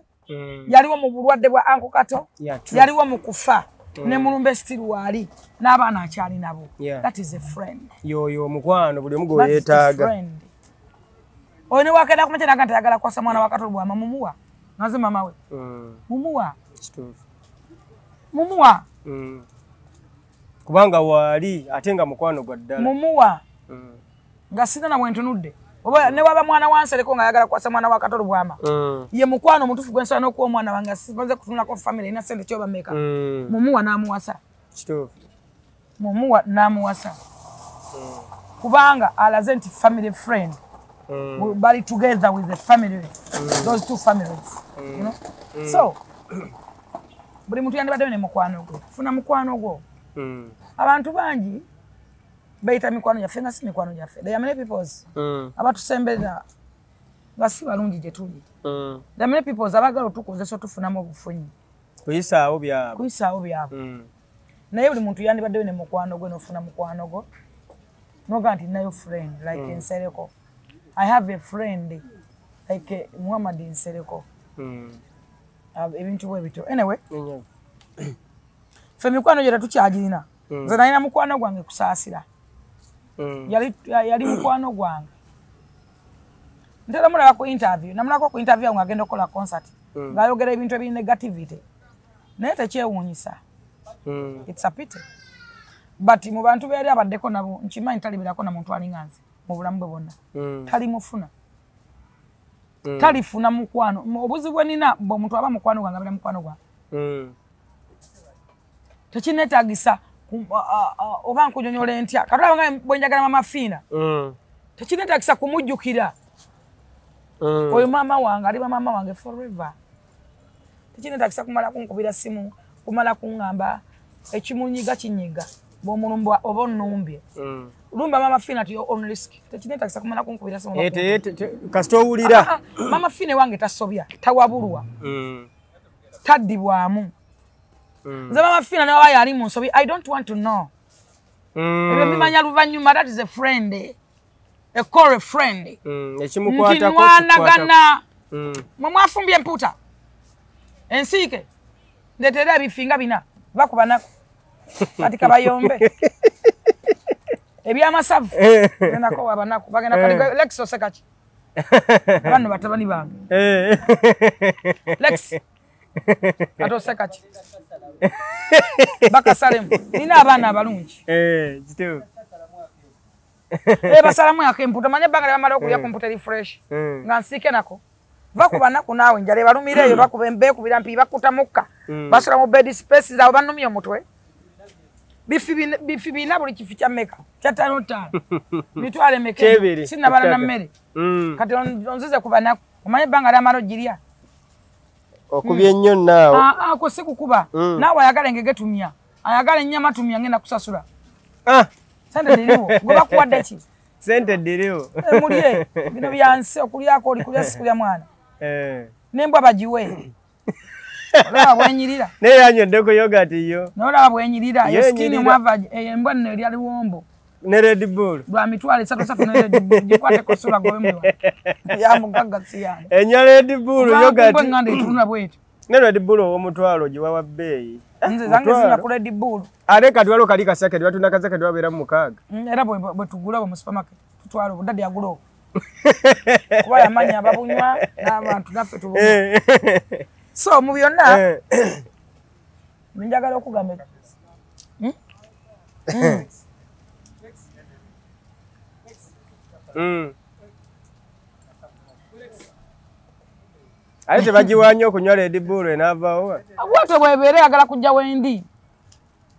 yaliwo mu bulwadde bwa anko kato yaliwo mu kufa ne mulumbe still waali n'abaana akyali nabo that is a friend yoyo mukwano buli omu gwe yeetaaga oyo ne wakenda kumanya naga ntayagala kwasa mwana wa Kato bwama mumuwa naze mama we mumuwa kubanga waali ate nga mukwano gwa ddala mumuwa nga sina na bwentunudde oba ne waba mwana wansereko nga ayagala kwasa mwana wa Kato bwama ye mukwano mutufu gwensobola n'okuwa omwana wange asibaze kutunulako family ina sente kyoba meka mumuwa n'amuwasa mumuwa n'amuwasa kubanga alaze nti family friend bali together with the family those two families you know so buli muntu yandibadde ne mukwano gwo funa mukwano gwo abantu bangi bayita mikwano gyaffe nga si mikwano gyaffe there are many people abatusembera nga si balungi gye tuli there are many people abagala otukozesa otufunamu obufunyi kuyisaawo byabwe naye buli muntu yandibadde ne mukwano gwe n'ofuna mukwano gwo noga nti nayo friend like Nsereko I have a friend like Muhammad Nsereko ebintu bwe bito anyway fe mikwano gyera tukyagirina nze nalina mukwano gwange kusaasira yali mukwano gwange ntera mulaba ku interview namulako ku interview nga agenda okukola concert ng'ayogera ebintu ebiri negativity naye tekyewuunyisa it's a pity but mu bantu beeri abaddeko nabo nkimanyi taliberako na muntu alinga nze mu bulamu bwe bwonna talimufuna talifuna mukwano obuzibu nina bw'omuntu aba mukwano gwange abeera mukwano gwange tekinetagisa oba nkunyonyola ntya katulaba nga bwenjagala mama Fiina tekinetagisa kumujjukira oyo maama wange aliba maama wange forever tekinetagisa kumala kunkubira simu kumala kuŋŋamba ekimunyiga kinyiga bw'omulumbwa oba onnumbye lumba mama Fiina ati on risk tekinetagisa kumala kunkubira simu kasita owulira mama Fiina wange tasobya tawabulwa taddibwamu nze mama Fiina nawe yali mu nsobi I don't want to know ebyo bimanya luvannyuma that is a friend a core friend ekimukwatako mwanagana mwe mwafumbye emputa ensiike ndetera ebifinga bina bakuba nako kati kabayombe ebyamasavu nako wabanako bagenda kali Lexo sekaki bano batabani bange Lex ato sekaki bakasalemu nina abaana abalungi kitewe basalamu yakemputa manye banga bamala okulya komputa refresh nga nsike nako bakuba nako naawe njale balumireyo bakuba embe kubira mpi bakuta mukka basula mu bed space zaabo banumye omutwe bifi bina buli kifi kya meka kya tano mitwale meke sina bana na mmere kati onzize kuba nako manye banga bamala ogirya okubye nnyo naawe ko sikukuba naawe ayagala engege tumya ayagala ennyama tumya ngenda kusasula sente diriwo ngoba kuwadde ki sente diriwo mulye bino byanse okulyako oli kulya sikulya mwana Nembwa bagiwe. Olaba bwenyirira. Ne yanywedde ku yogurt yo. N'olaba bwenyirira. Yeskini mwava embwa nno eri ali wombo. Ne Red Bull. Lwa mitwalo 3 ne Red Bull. Gikwate kosula gobe mwewa. Ya mugagga siyani. Enya Red Bull yogurt. Mbwe ngande itunula bwetu. Ne Red Bull omutwalo giwawa bbeeyi. Nze zange zina ku Red Bull. Ate katwalo kali kasake twatuna kasake twabeera mu mukaaga. Era bwe tugula mu supermarket tutwalo budadi agulo. Kuba yamanya ababunywa n'abantu naffe tubunywa. So mu byonna njagala okugamba ate tebagiwanya okunywa Red Bull enaavaawo bwatyo bwebeera yagala kujja wendi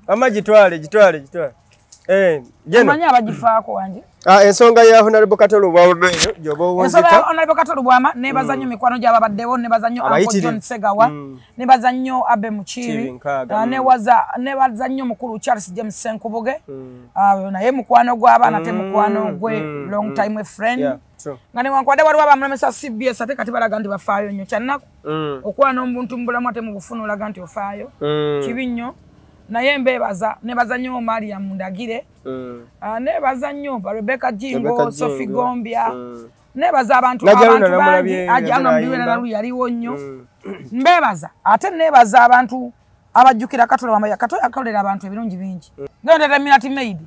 ama gitwale manya abagifaako wange ensonga ya Honorable Katolo Bwama gyoba owunzika ensonga ya Honorable Katolo Bwama nebaza nnyo mikwano gy'ababaddewo nebaza nnyo Uncle John Segawa nebaza nnyo Abe Muchiri nebaza nnyo mukulu Charles James Senkubuge naye mukwano gw'abaana te mukwano gwe long time friend nga newankubadde waliwo abamulemesa CBS ate kati balaga nti bafaayo nnyo kyannaku okuba n'omuntu mu bulamu ate mu bufuna olaga nti ofaayo kibi nnyo naye nebaza nnyo Mariam Ndagire nebaza nnyo Rebecca Jingo Sophie Gombia nebaza abantu bangi ajana mbiwera nalu yaliwo nnyo mbebaza ate nebaza abantu abajjukira Katolo Bwama yakolera abantu ebirungi bingi ngende Minute Maid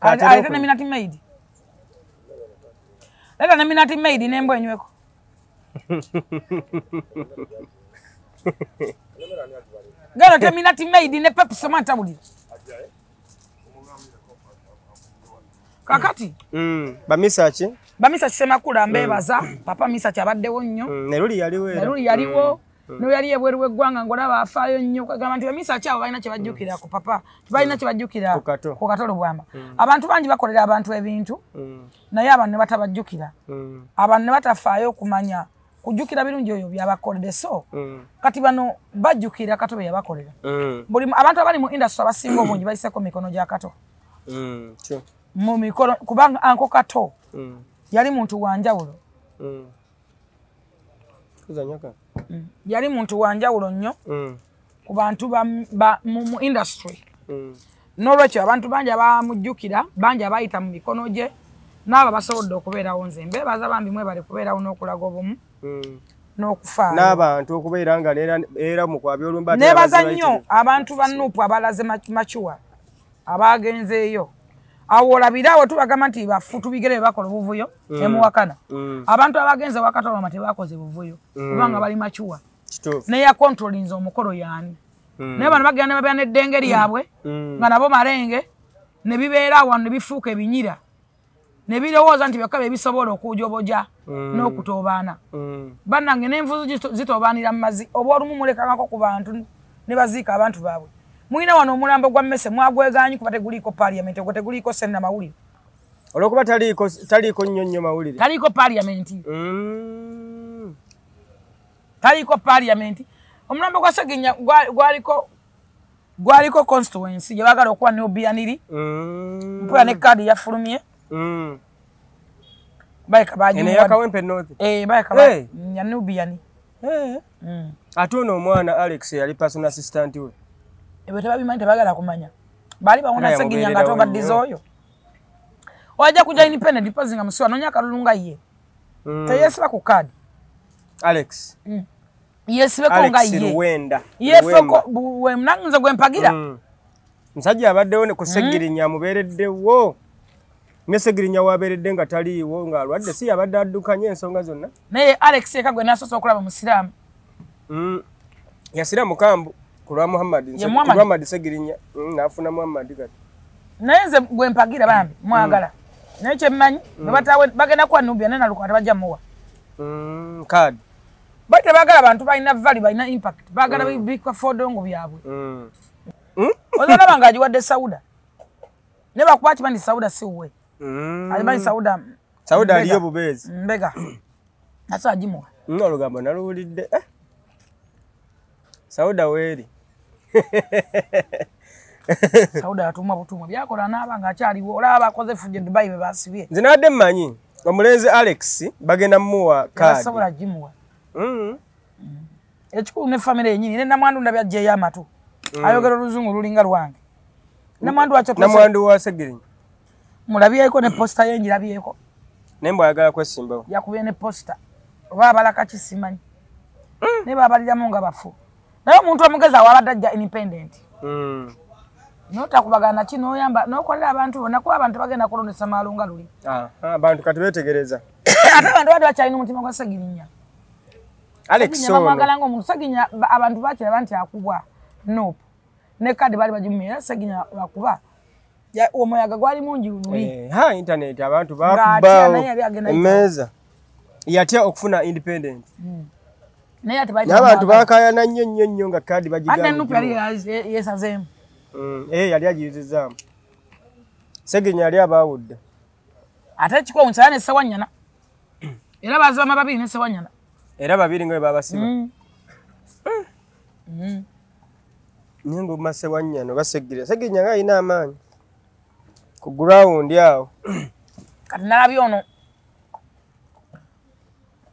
ate ne Minute Maid leta ne Minute Maid nembwa enyweko Gano te Minute Maid ne Pepsi mata buli. Kakati. Bamisa Semakula mbebaza papa misa kyabaddewo nnyo. Neruli yaliwo. No yali ebweru w'eggwanga ng'olaba afaayo nnyo kagamba nti bamisa kyabo balina kye bajjukira ku papa. Balina kye bajjukira ku Katolo Bwama. Abantu bangi bakolera abantu ebintu. Naye abantu ne batabajjukira. Abantu ne batafaayo okumanya kujjukira birungi oyo byabakolere so kati bano bajjukira Kato bye yabakolera buli abantu abali mu industry abasinga obungi bayiseko mikono gya Kato mu mikono kubanga Uncle Kato yali muntu wanjawulo yali muntu wanjawulo nnyo ku bantu mu industry n'olwekyo abantu bangi abamujjukira bangi abayita mu mikono gye n'abo basobodde okubeerawo nze mbebaza bambi mwe bali kubeerawo n'okulaga obumu n'okufaayo n'abantu okubeera nga era mu kwabya olumba nebaza nnyo abantu ba Nuupu abalaze Machuwa abagenzeeyo awo olabirawo tubagamba nti bafutu bigere bakola obuvuyo emuwakana abantu abagenze wa Katolo Bwama tebakoze buvuyo kubanga bali Machuwa naye yakontrolinze omukolo yaani naye bano bagenda babeera n'eddenge lyabwe nga nabo malenge ne bibeera wano ne bifuuka ebinyira ne birowooza nti byokka bisobola okujoboja n'okutoobaana bannange n'envuzu zitoobaanira mu mazzi oba olumu mulekangako ku bantu ne baziika abantu baabwe mulina wano omulambo gwa mmese mwagwegaanyi kuba teguliiko parliament ogwo teguliiko senna mawulire olwokuba taliiko nnyo mawulire taliiko parliament taliiko parliament omulambo gwa Seginya gwaliko constituency gye baagala okuwa ne Obiyaniri mpula ne kaadi yafulumye baika baji ene yakawempe north baika ba ya Nubiani ate ono omwana Alex yali personal assistant we ebe tebabimanyi tebagala kumanya bali bawona Seginya nga toba dizoyo wajja kuja independent pazinga musiwa nonya kalulunga ye teyesiba ku card Alex yesibe ko nga ye Ruwenda yefeko we mnanza gwempagira nsajja abaddewo ne kusegirinya mubereddewo Mesegirinya waberedde nga taliiwo nga alwadde si yabadde addukanye ensonga zonna naye Alex ekagwe nasoso okulaba musiraamu yasira mukambu kulwa Muhammad Segirinya nafuna Muhammad kati naye nze gwempagira bambi mwagala naye kyemmanyi batawe bagenda kwa Nubia nena lukwata bajja muwa card bate bagala abantu balina value balina impact bagala bikwa fodongo byabwe ozana bangaji wadde Sauda ne bakuba kimani Sauda siwe alimani Sauda aliyo bubezi mbega asa ajimuwa olugamba naluwulidde Sauda weeri Sauda yatumwa butumwa byakola nabanga akyaliwo olaba akoze fuje Dubai be basibye zinadde mmanyi omulenzi Alex bagenda muwa kadi yasobola jimuwa ekikulu ne family yenyini ne namwandu ndabya je yamatu ayogera oluzungu lulinga lwange namwandu wacho namwandu wa Segirinya mulabyeko ne posta yenjirabyeko nembo ayagala kwesimbawo yakubye ne posta oba abalaka kisimanyi ne babaliramu nga bafu naye omuntu omugezi awabadde ajja independent notakubagana kino oyamba nokolera abantu bonna kuba abantu bagenda kulondesa maalunga luli abantu kati betegereza ate abantu badi bakyalina omutima gwa Segirinya Alex bamwagala ng'omuntu Segirinya abantu bakiraba nti akubwa nope ne kadi bali bagimumira Segirinya lwakuba omuyaga gwali mungi luli internet abantu bakubawo emmeeza yatya okufuna independent n'abantu bakayana nnyo nga kadi bagigamba ate nupu yali yesazeemu yali agiyuzizaamu Segirinya yali abaawudde ate ekikuba omusala ne Ssewanyana era bazibama babiri ne Ssewanyana era babiri nga bwe babasiba naye ng'obuma Ssewanyana oba Segirinya nga alina amaanyi ku gurawundi awo kati nalabye ono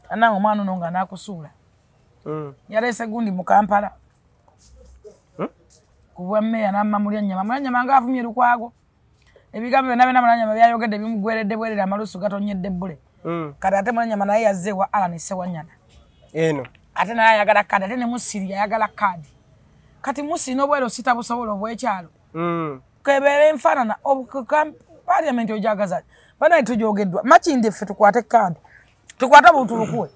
anange omwana ono nga nakusuula yaleese gundi mu Kampala kubwa mmeya namma Mulyanyama nga avumye Lukwago ebigambo byonna byonna Mulyanyama byayogedde bimugweredde bwerere amalusu gatonyedde ebbule kati ate Mulyanyama naye yazze wa Alan Ssewanyana eno ate naye ayagala kadi ate ne Musiri ayagala kadi kati Musiri n'obwero sitabusobola obwekyalo kebere enfaanana parliament ojagaza banaye tujogeddwa makindi ffe tukwate kadi tukwate obutulukuwe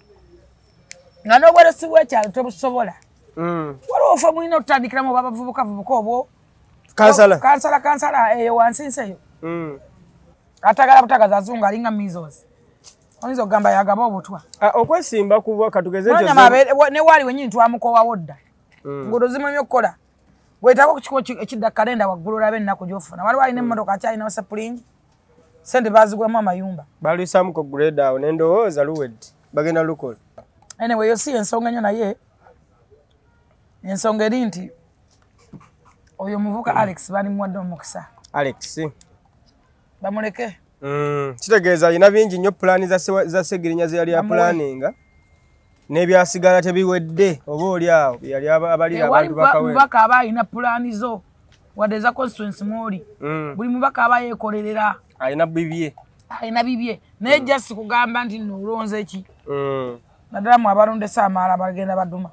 nga n'obwero si bwekyalo tebusobola waliwo ofe mulina otutandikiramu babavubuka obwo kansala eyo wansinsi eyo atagala butagaza azungu alinga measles oyinza okugamba yagaba obutwa okwesimba kuba katugeze ne waali wenyini twamukowawo dda nguudo zimanywa okukola gwetako ku kikubo ekidda kalenda waggulu olabe ennaku gy'ofuna waliwo alina emmotoka akyalina sapulingi sente baazigulamu amayumba balwisaamuko grade awo nendowooza luwedde bagenda lukola anyway yo si ensonga ennyo naye ensonga eri nti oyo omuvuka Alex banimuwadde omukisa Alex bamuleke kitegeeza alina bingi nnyo pulaani za Segirinya ze yali apulaninga n'ebyasigala tebiwedde oba oli awo yali abalira abantu mubaka aba alina pulaani zo wadde eza constituency mwoli buli mubaka aba yeekolerera alina bibye naye just kugamba nti nno olonze ki naddala mu abalondesa amaala bagenda baduma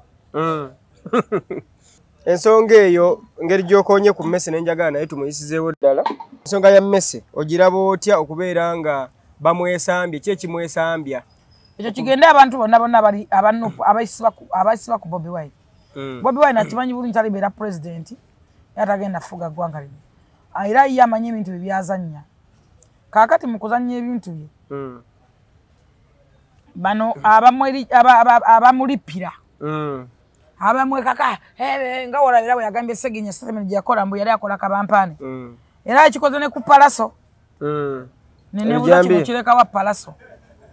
ensonga eyo ngeri gy'okoonye ku mmese nenjagala naye tumuyisizeewo ddala ensonga ya mmese ogiraba otya okubeera nga bamwesambye ki ekimwesambya ekyo kigende abantu bonna bali abanupu abayisiba ku Bobi Wine Bobi Wine akimanyi bulungi talibeera pulezidenti era tagenda fuga ggwanga lino era ye amanyi ebintu bye byazannya kaakati mu kuzannya ebintu bye bano abamulipira abamwekaka nga wolabira bwe yagambye Segirinya statement gye yakola mbu yali akola kabampaane era ekikoze ne ku Palaso nenebuza kino kirekawa Palaso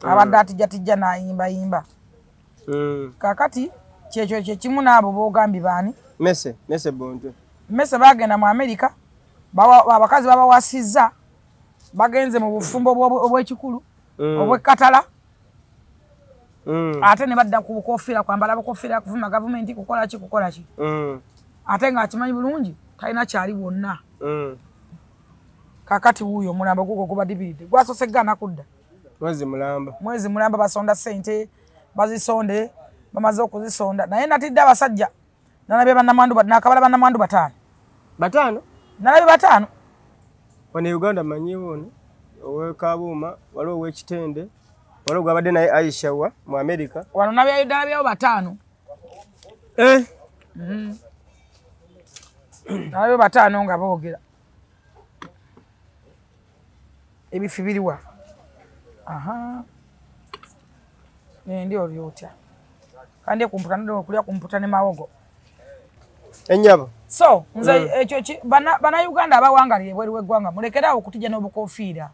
abadde atijjatijja n'ayimbayimba kaakati kyekyo kyekimu n'abo boogambye baani Mese Bontwe Mese bagenda mu Amerika abakazi babawasizza bagenze mu bufumbo obw'ekikulu obw'ekkatala ate ne badda ku bukofiira kwambala bukofiira kuvuma gavumenti kukola ki ate ng'akimanyi bulungi talina kyali bwonna kaakati wuuyo omulambo gugwo gubadibiridde gwasose gana kudda mwezi mulamba basonda sente bazisonde bamaze okuzisonda naye natidde abasajja nalabye nakabala bannamwandu bataano nalabye bataano wano Uganda manyiwo ow'Ekabuuma waliwo ow'Ekitende waliwo gwabadde naye Aisha wa mu Amerika wano nalabyewo bataano nalabye bataano nga boogera ebifi biriwa ndi oli otya kandi kumputa ndo kulya kumputa ne mawogo enyabo so nze ekyo bana Uganda abawangalire bweru w'eggwanga mulekerawo okutija n'obukofiira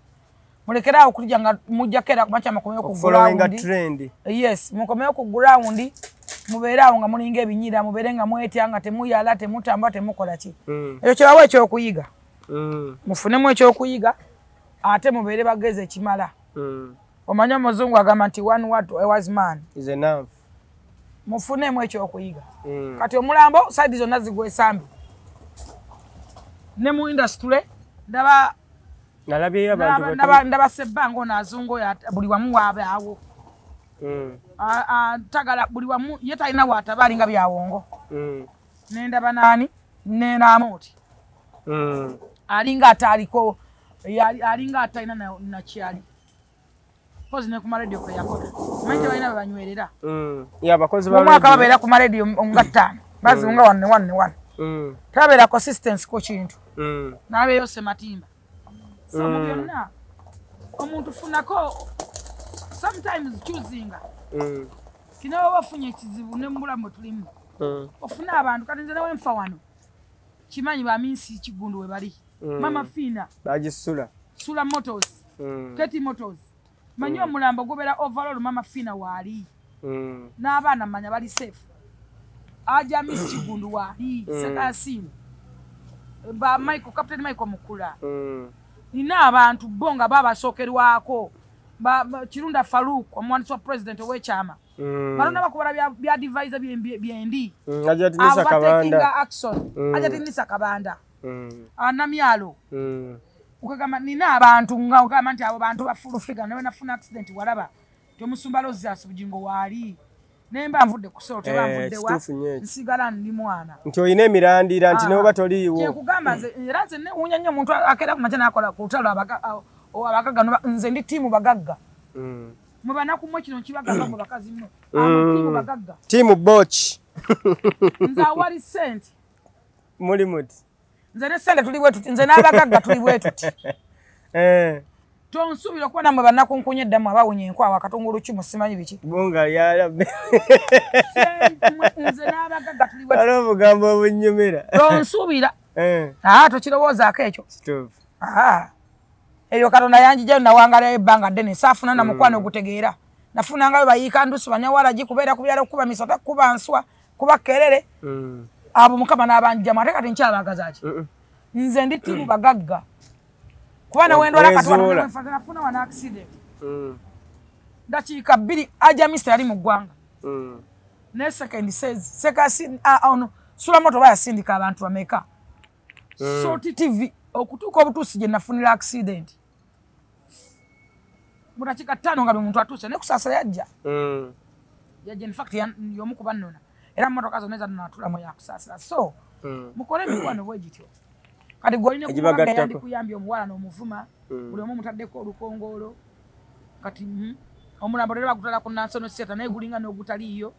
mulekerawo okutija nga mujjakera kumacha makomeo ku ground trend yes mukomeo ku ground mubeere awo nga mulinga ebinyira mubeere nga mwetya nga temuyala temutamba temukola ki ekyo kyebawa ekyokuyiga mufunemu ekyokuyiga ate mubeere bageze ekimala omanya omuzungu agamba nti one word to a wise man is enough mufunemu ekyokuyiga kati omulambo saidi zonna zigwesambi ne mu industry ndaba nalabyeyo abantu ndaba sebbanga ono azungu buli wamu waabaawo tagala buli wamu ye talina waataba alinga byawongo nendaba naani nenaamoti alinga ataaliko alinga atalina nakyali pozi ne ku maradio kwe yakola manyi tebalina bwe banywerera omwaka babeera ku maradio nga 5 baziunga 1 tabeera consistency ku kintu nabeeyo sematimba so mu byonna omuntu funako sometimes choosing kino wafunye ekizibu ne mbulamu tulimu ofuna abantu kati nze nawe nfa wano kimanyi ba minsi kigundu we bali mama fina bagisula sula motors Keti Motors manyi omulambo gobera overall mama fina wali n'abaana manya bali safe aja miss kigundu wali sekasimu ba Michael Captain Michael Mukula nina abantu bonga baba sokerwako Kirunda Farouk omwandiisi wa president ow'ekyama balona bakubala bya advisor byendi ajatinisa kabanda action ajatinisa kabanda anamyalo ukagamba nina abantu nga ukagamba nti abo bantu bafulufiga nawe nafuna accident walaba tomusumba Lozias bujingo wali nemba nvudde kusolo tebavudde wa nsigala ndi mwana nti oyina emirandira nti noba toliiwo kyekugamba nze era nze newunya nnyo omuntu akera ku makya akola ku lutalo abagagga nze ndi tiimu bagagga mubanaku mwe kino kibagamba mu bakazi mwe tiimu bagagga tiimu boch nze awali sente muli muti nze ne sente tuli bwetuti nze n'abagagga tuli bwetuti tonsuubira okuba namwe bannakunkunya eddamu abawunya enkwawa akatungulu ki musimanyi biki bonga lyalabbe nze n'abagagga tuli bwetuti ala obugambo obunyumira tonsuubira tokirowoozaako ekyo eyo Katonda yanjijjayo nawangalayo ebbanga ddene saafuna na mukwano ogutegeera nafunangayo bayiika ndusu banyawalagi kubeera kubyala okuba misota kuba nswa kuba kerere abo mukama n'abanjjamu ate kati nkyabagazaki nze ndi tiimu bagagga kuba newendwala katwanafuna wana accident dakiika 2 aja mister yali mu ggwanga ne second says sula moto bayasindika abantu bameka so TV okutuuka obutuusi gye nafunira accident mudakiika 5 nga bwe muntu atuuse ne kusaasira yajja in fact y'omu ku bannona era mmotoka zonna ezannatulamu yakusaasira so mukole emikwano bwe gityo kati gwolina kubaga yandi kuyambya omuwala n'omuvuma buli omu mutaddeko olukongoolo kati omulambo lero bagutala ku National Theatre naye gulinga n'ogutaliiyo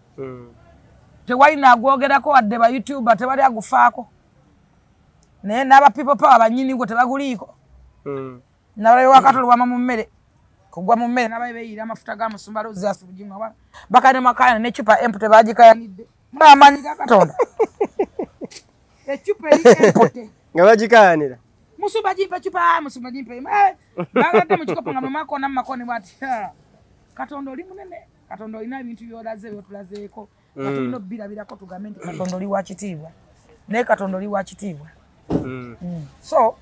tewali naagwogerako wadde ba YouTuber tebali agufaako naye n'aba people power banyini gwe tebaguliiko nabalayo wakatolo wama mu mmere kugwa mu mmere nabaye beeyira amafuta ga musumba Lozias bujingo bakane makaya n'ecupa empu tebagikayanidde bamanyi ga Katonda ecupa eri empote nga bagikayanira musumba jimpe bagadde mu kikopo nga mumakona mumakoni bwati Katonda oli munene Katonda olina ebintu byolaze byotulazeeko nga tulina obbirabirako tugambe nti Katonda oli wa kitiibwa naye Katonda oli wa kitiibwa so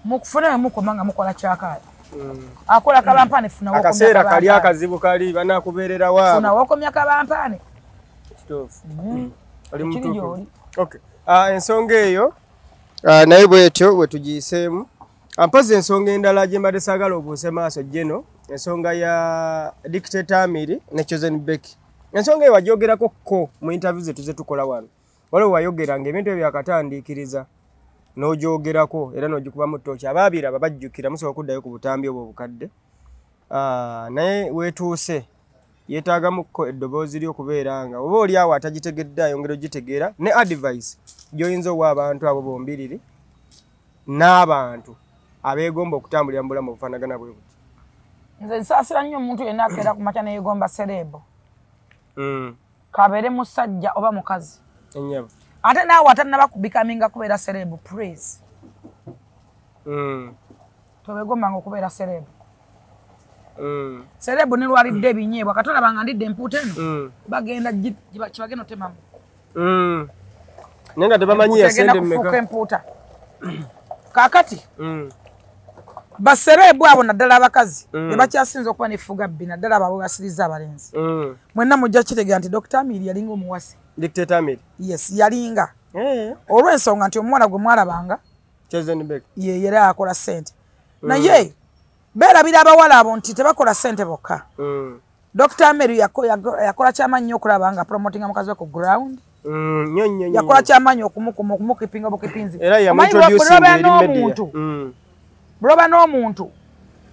mukufuna mukoma nga mukola kyakaali akola kabampane funa woko akaseera kali akazibu kali banakubeerera wa funa woko myaka bampane stove ali mutuko okay ensonga eyo naye bwetyo bwe tugiyiseemu ampozi ensonga endala gye mbadde saagala obuuse maaso jeno ensonga ya dictator Amiri ne Chosen Becky ensonga eyo wagyogerako ko mu interview zetu ze tukola wano waliwo wayogeranga ebintu ebyo byakatandiikiriza n'ogyogerako era n'ogikubamu ttooki abaabiraba bajjukira musobola okuddayo ku butambi obwo obukadde naye weetuuse yeetaagamuko eddoboozi ly'okubeera nga oba oli awo atagitegedde ayongera ogitegeera ne advice gy'oyinza owa abantu abo bombiriri n'abantu abeegomba okutambulira mu bulamu obufaanagana bwe buti nze nsaasira nnyo omuntu yenna akeera ku makya neyeegomba serebo kabeere musajja oba mukazi ennyabo ate naawe atanaba kubikaminga kubeera serebo praise tobeegombanga okubeera serebo Serebo ne lwalidde ebinyeebwa katola banga ndidde empuuta eno bagenda kibagenda otemamu nenga tebamanyi ya sente mmeka empuuta kakati baserebu abo naddala abakazi nebakyasinza okuba nefuga bbi naddala abo basiriza abalenzi mwenna mujja kitegera nti Dr. Amiri yalinga omuwasi Dictator Amiri yes yalinga olw'ensonga nti omuwala gwe mwalabanga ye yera akola sente naye beerabira abawala abo nti tebakola sente bokka Dr. Amiri yakola kyamanyi okulaba nga promotinga mukazi we ku ground yakola kyamanyi okumukipinga obukipinzi Broba n'omuntu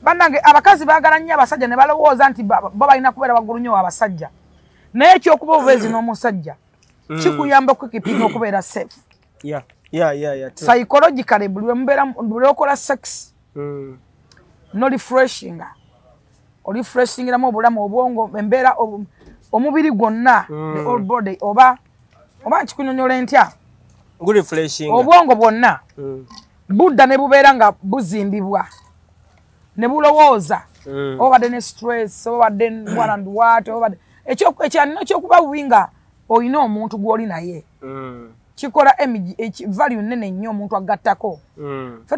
bannange abakazi baagala nnyo abasajja ne balowooza nti bo balina kubeera waggulu nnyo abasajja naye ekyokuba obubeezi n'omusajja kikuyamba okukipinga okubeera safe psychologically buli okola sex no refreshinga olifreshingiramu obulamu obwongo embeera omubiri gwonna the whole body oba nkikunyonyola ntya obwongo bwonna budda ne bubeera nga buzimbibwa ne bulowooza obadde ne stress obadde what ekyokuba bubi nga olina omuntu gw'oli naye kikola value nene nnyo omuntu agattako ffe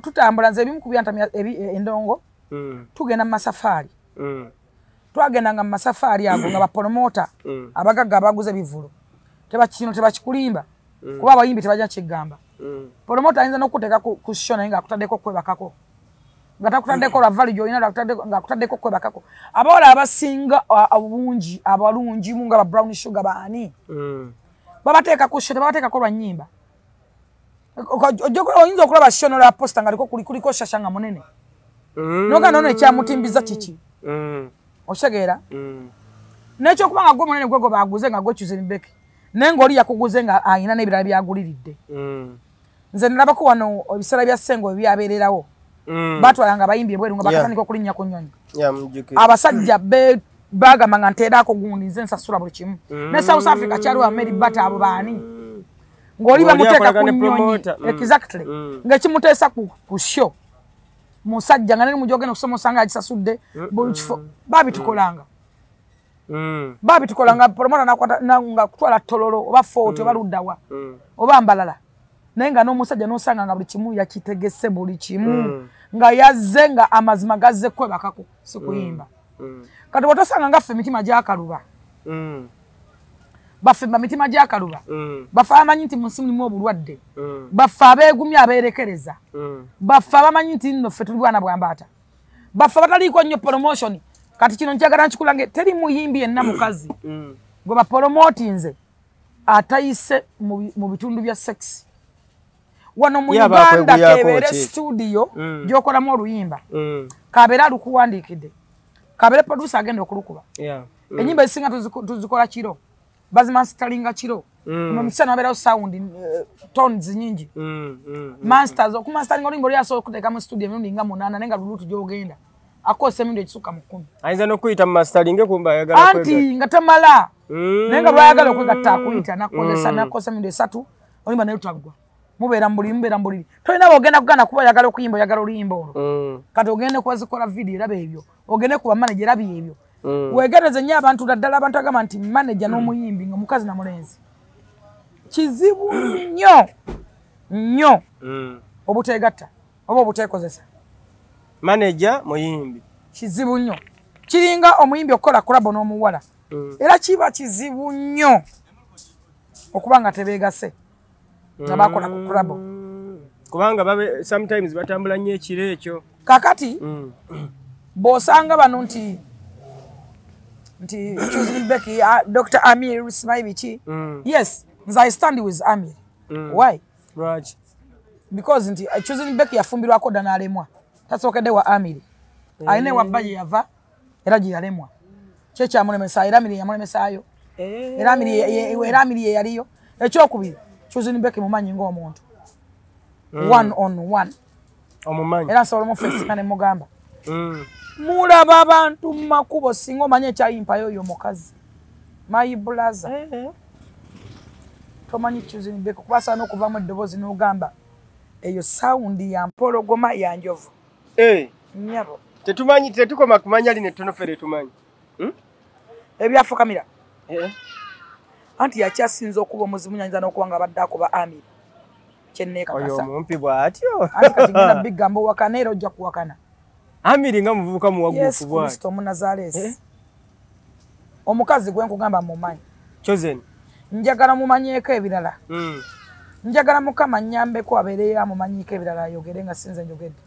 tutambula nze ebimu ku byantamya endongo tugenda mu masafaari twagendanga mu masafaari ago nga bapromota abagagga abaguze bivulo kino tebakikulimba kuba abayimbi tebajja kigamba promota ayinza n'okuteeka ku show naye ng'akutaddeko okwebakako nga takutaddeko lwa value gy'olina ng'akutaddeko okwebakako abawala abasinga obungi abalungi mu nga ba brown sugar baani babateeka ku show tebabateekako lwa nnyimba oyinza okulaba show n'olaba posta nga kuliko shasha nga munene noga nono ekyamutimbiza kiki osegeera n'ekyokuba nga gwe munene gwego baguze nga gwe Choosing Becky naye ng'oli yakuguze nga ayina n'ebirala byaguliridde nze nalabako wano ebiseera bya ssengo ebyabeererawo batwalanga abayimbi ebweru nga bakatandika okulinnya ku nnyonyi abasajja bagamba nga nteerako gundi nze nsasula buli kimu ne South Africa kyaliwo Mary Bata abo baani ng'oli bamuteeka ku nnyonyi exactly ng'ekimuteesa ku show musajja nga nene mujogenda okusoma osanga agisasudde buli kifo babitukolanga promota nga kutwala tololo oba foto oba luddawa oba mbalala naye nga n'omusajja n'osanga nga buli kimu yakitegese buli kimu nga yazze nga amazima gazze kwebakako si kuyimba kati bw'otosanga nga ffe emitima gyakaluba baffe mitima gyakaluba baffe abamanyi nti mu nsi mulimu obulwadde baffe abeegumya abeerekereza baffe abamanyi nti nno ffe tuli bwana bwambaata baffe abataliiko nnyo promotion kati kino njagala nkikulange teri muyimbi yenna mukazi gwe bapromotinze atayise mu bitundu bya sex wano mu Uganda kebeere studio gy'okolamu oluyimba kabeere alukuwandiikidde kabeere producer agenda okulukuba enyimba ezisinga tuzikola kiro bazimasitalinga kiro mu kiseera nabeerawo sound tones nyingi masters okumasitalinga oluyimba oli asobola okuteeka mu studio emirundi nga 8 naye nga lulutu gy'ogenda akose emirundi ekisukka mu 10 ayinza n'okuyita mu mastering kumba ayagala anti nga tamala naye nga lwayagala okwegatta akuyita nakosa emirundi 3 oluyimba naye lutaggwa mubeera mbuliri tolina bw'ogenda kugana kuba oyagala okuyimba oyagala oluyimba olwo kati ogende kubazikola video eraba ebyo ogende kuba manager eraba ebyo weegereze nnyo abantu naddala abantu agamba nti manager n'omuyimbi nga mukazi na mulenzi kizibu nnyo obuteegatta oba obuteekozesa manager muyimbi kizibu nnyo kiringa omuyimbi okukola kolabo n'omuwala era kiba kizibu nnyo okuba nga tebeegase nga bakola ku kolabo kubanga babe sometimes batambula nnyo ekiro ekyo kakati bw'osanga bano nti Choosing Becky Dr. Amir Smile biki yes nze I stand with Amir why right because nti Choosing Becky yafumbirwako dda n'alemwa tasookedde wa Amir alina wa bbaye yava era gye yalemwa kyekyamulemesa era Amir yamulemesaayo era Amir ye yaliyo ekyokubiri Choosing Becky mumanyi ng'omuntu one on one omumanyi era nsobola omufeesinga ne mugamba mulaba abantu mu makubo singa omanye ekyayimpayo oyo mukazi my brother tomanyi Choosing Becky kuba asaana okuvaamu eddoboozi n'ogamba eyo sawundi ya mpologoma ya njovu nyabo Tetumanyi tetukoma kumanya line tono fere tumanyi. Ebyafu kamera. Anti yakyasinza okuba omuzimu nyanza n'okuwanga abadde akoba Amiri. Kyenneka kasa. Oyo mumpi bw'atyo. Anti kati ngenda bigambo wakana era ojja kuwakana. Amiri nga muvubuka muwagufu bw'atyo. Yes, Kristo Munazaalesi. Omukazi gwe nkugamba mumanyi. Chosen. Njagala mumanyeeko ebirala. Njagala Mukama nnyambeko abeere amumanyiiko ebirala ayogere nga sinze njogedde.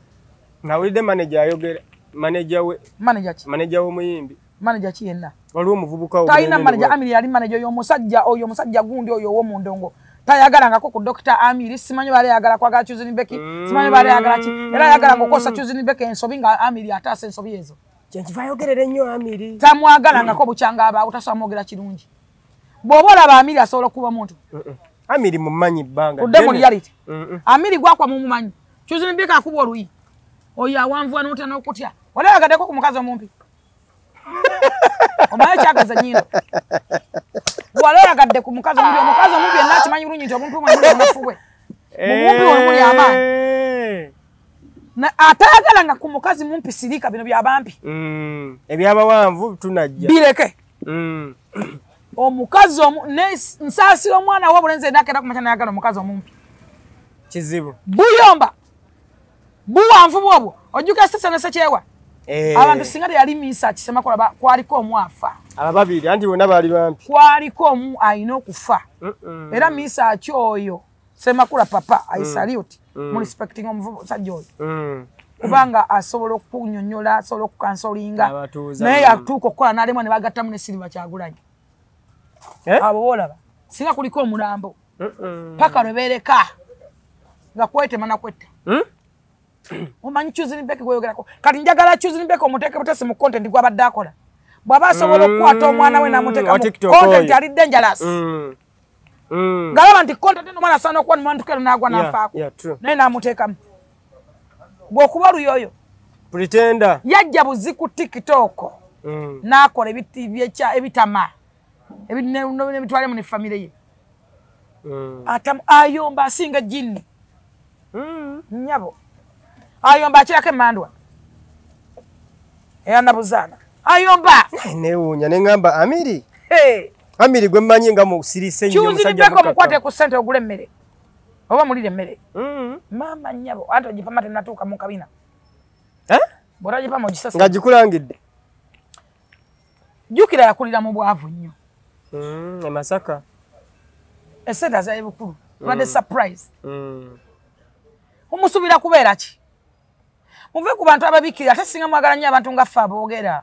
Nawulidde manager ayogera. Manager we. Manager ki? Manager w'omuyimbi. Manager ki yenna? Waliwo omuvubuka oyo. Tayina manager. Amiri yali manager oyo musajja gundi oyo w'omundongo. Tayagalangako ku Dr. Amiri, simanyi bale yagala kwagala Chosen Beki, simanyi bale yagala ki. Era yagala ngokosa Chosen Beki ensobi nga Amiri ataasa ensobi ezo. Kyenkiva ayogerera ennyo Amiri. Tamwagalangako bukyanga aba utasobola mwogera kirungi. Bw'oba olaba Amiri asobola okuba muntu. Amiri mumanyi bbanga. Kudde mu reality. Amiri gwakwa mumumanyi. Chosen Beki akuba oluyi. Oyo awanvuwa n'otya n'okutya. Wala yagaddeko ku mukazi omumpi. Omaye kyagaza nnyindo. Wala yagadde ku mukazi omumpi yenna akimanyi bulungi nti omuntu omwe muli omufubwe. Mumumpi oyo muli amaanyi. Atayagalanga ku mukazi mumpi sirika bino byabampi. Ebyabawanvu tunajja. Bireke. Omukazi nsaasira omwana w'obulenzi endakera ku makya nayagala omukazi omumpi. Kizibu. Buyomba. Buwanvu bwobwo. Ojjuka sasa ne Sekyewa. Abantu singa yali misa kisema kola kwaliko omwafa. Ababiri anti bonna bali bampi. Kwaliko omu ayina okufa. Era misa akyoyo Semakula papa I salute mu respecting omusajja oyo. Kubanga asobola okunyonyola asobola okukansolinga naye atuuka okukola n'alema ne bagattamu ne Silver Kyagulanyi. Abo bolaba singa kuliko omulambo paka lwebeereka nga kwetema na kwetta. Omanyi Chosen Beki gweyogerako kati njagala Chosen Beki omuteeke butesi mu content gw'abadde akola bw'aba asobola okukwata omwana we n'amuteeka mu content ali dangerous. Galaba nti content eno mwana asaana okuba nimantukero n'agwa n'afaako naye n'amuteekamu bw'okuba luyoyo pretender yajja buzi ku TikTok n'akola ebitama ebitwalemu ne famire ye ayomba asinga jini nyabo ayomba akirako emandwa eyanabuzaana ayomba newuunya neŋŋamba Amiri Amiri gwe mmanyi nga musirise nnyo omusajja mukaka omukwate ku ssente ogula emmere oba mulire emmere maama nnyabo anti ogipama tenatuuka mu kabina bw'otagipama ogisasa nga gikulangidde jjukira yakulira mu bwavu nnyo e Masaka essente azaye bukulu tubadde surprise omusuubira kubeera ki muve ku bantu ababikkirira ate singa mwagala nnyo abantu nga ffe aboogera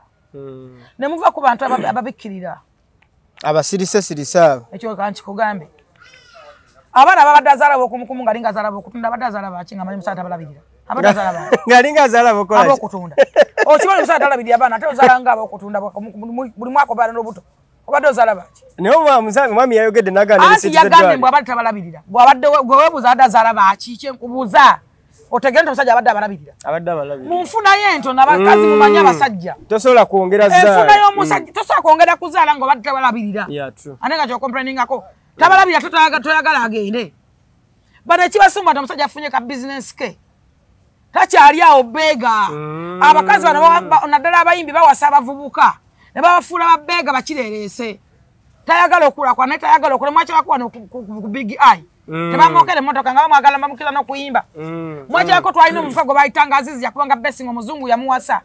ne muve ku bantu ababikkirira abasirise abo ekyo kankikugambe abaana babadde azaala b'okumukumu nga linga azaala b'okutunda abadde azaala baki nga manyi musaala tabalabirira abadde azaala baki nga linga azaala b'okola ab'okutunda okimanyi musaala talabirira abaana ate ozaala nga ab'okutunda buli mwaka obaala n'obuto obadde ozaala baki naye omwami yayogedde n'agaana anti yagambye mbu abadde tabalabirira gwe weebuuza abadde azaala baki kyenkubuuza otegere nti omusajja abadde abalabirira mu nfuna ye entono abakazi mumanyi abasajja tosobola kwongera zaala enfuna y'omusajja tosobola kwongera kuzaala ng'obadde tabalabirira ate nga kyokomplainingako tabalabirira toyagala agende bano ekibasumba nti omusajja afunye ka bizinesi ke takyali awo beega abakazi bano naddala abayimbi bawasa abavubuka ne babafuula babeega bakireereese tayagala okulakwa naye tayagala okulemu akirakuwa ku big eye tebamwokera emmotoka nga bamwagala bamukira n'okuyimba mwakirako twalina omuvuka gwe bayitanga Azizi yakubanga Blessing omuzungu yamuwasa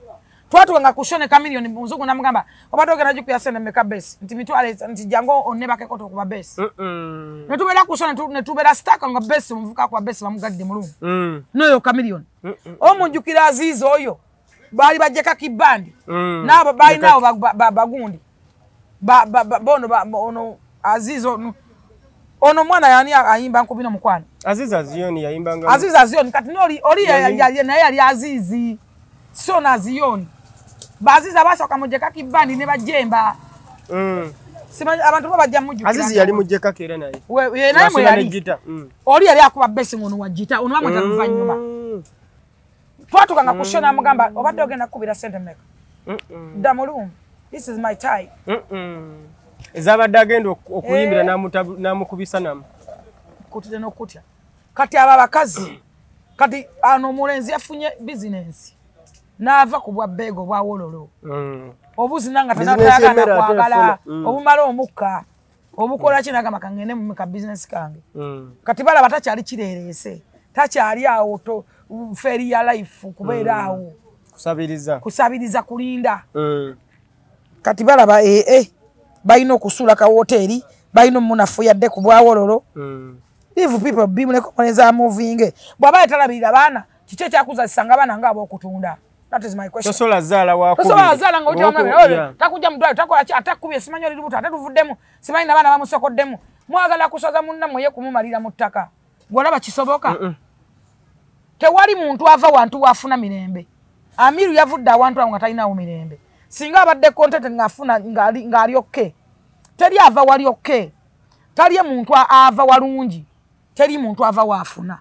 twatuwenga ku Shone Chameleone omuzungu namugamba obadde ogenda gikuya sente mmeka Besi nti mitwale nti jangu onnebakeko tokuba Besi ne tubeera ku Shone ne tubeera sitaka nga Besi omuvuka akuba Besi bamugadde mulungu n'oyo Chameleone omujjukira Azizi oyo baali bajjeka kibandi n'abo baalinaabo bagundi ono Azizi ono mwana yani ayimba nkubino mukwano Azizi Aziyoni yayimbanga Azizi Aziyoni kati oli naye yali Azizi so na Aziyoni bazizi abasooka mujjeka kibandi ne bajemba simanyi abantu bo bajja mujjukira Azizi yali mujjeka kera naye naye mwe yali oli yali akuba Blessing ono wajjita ono bamweta luvannyuma twatukanga ku Shona amugamba obadde ogenda kukubira sente mmeka dda mulungu this is my time ezabadde agenda okuyimbira n'amukubisa namu kutide n'okutya kati abo abakazi kati ano omulenzi yafunye bizinensi n'ava ku bwa Bego bwa Wololo obuzi nanga tanatayagala kwagala obumala omukka obukola kinaga makangene mu ka business kange kati bala batakyali kirerese takyali awo to feri ya life kubeera awo kusabiriza kulinda kati bala ba bayina okusula ka hoteli bayina omunafu yadde ku bwa Wololo if people be muleko moneza moving bwaba etalabirira bana kiche kyakuzasanga bana ngabo okutunda. That is my question. Sosola zala wako. Sosola zala ngoti amwe. Takuja mdwayo takola atakubye simanyo libuta atatuvuddemu. Simanyi nabana bamusokoddemu. Mwagala kusoza munna moye kumumalira muttaka. Gwolaba kisoboka. Tewali muntu ava wantu wafuna mirembe. Amiru yavudda abantu anga talina mirembe. Singa abadde content ngafuna ngali okay. Teri ava wali okay. Tali muntu ava walungi. Teri muntu ava wafuna.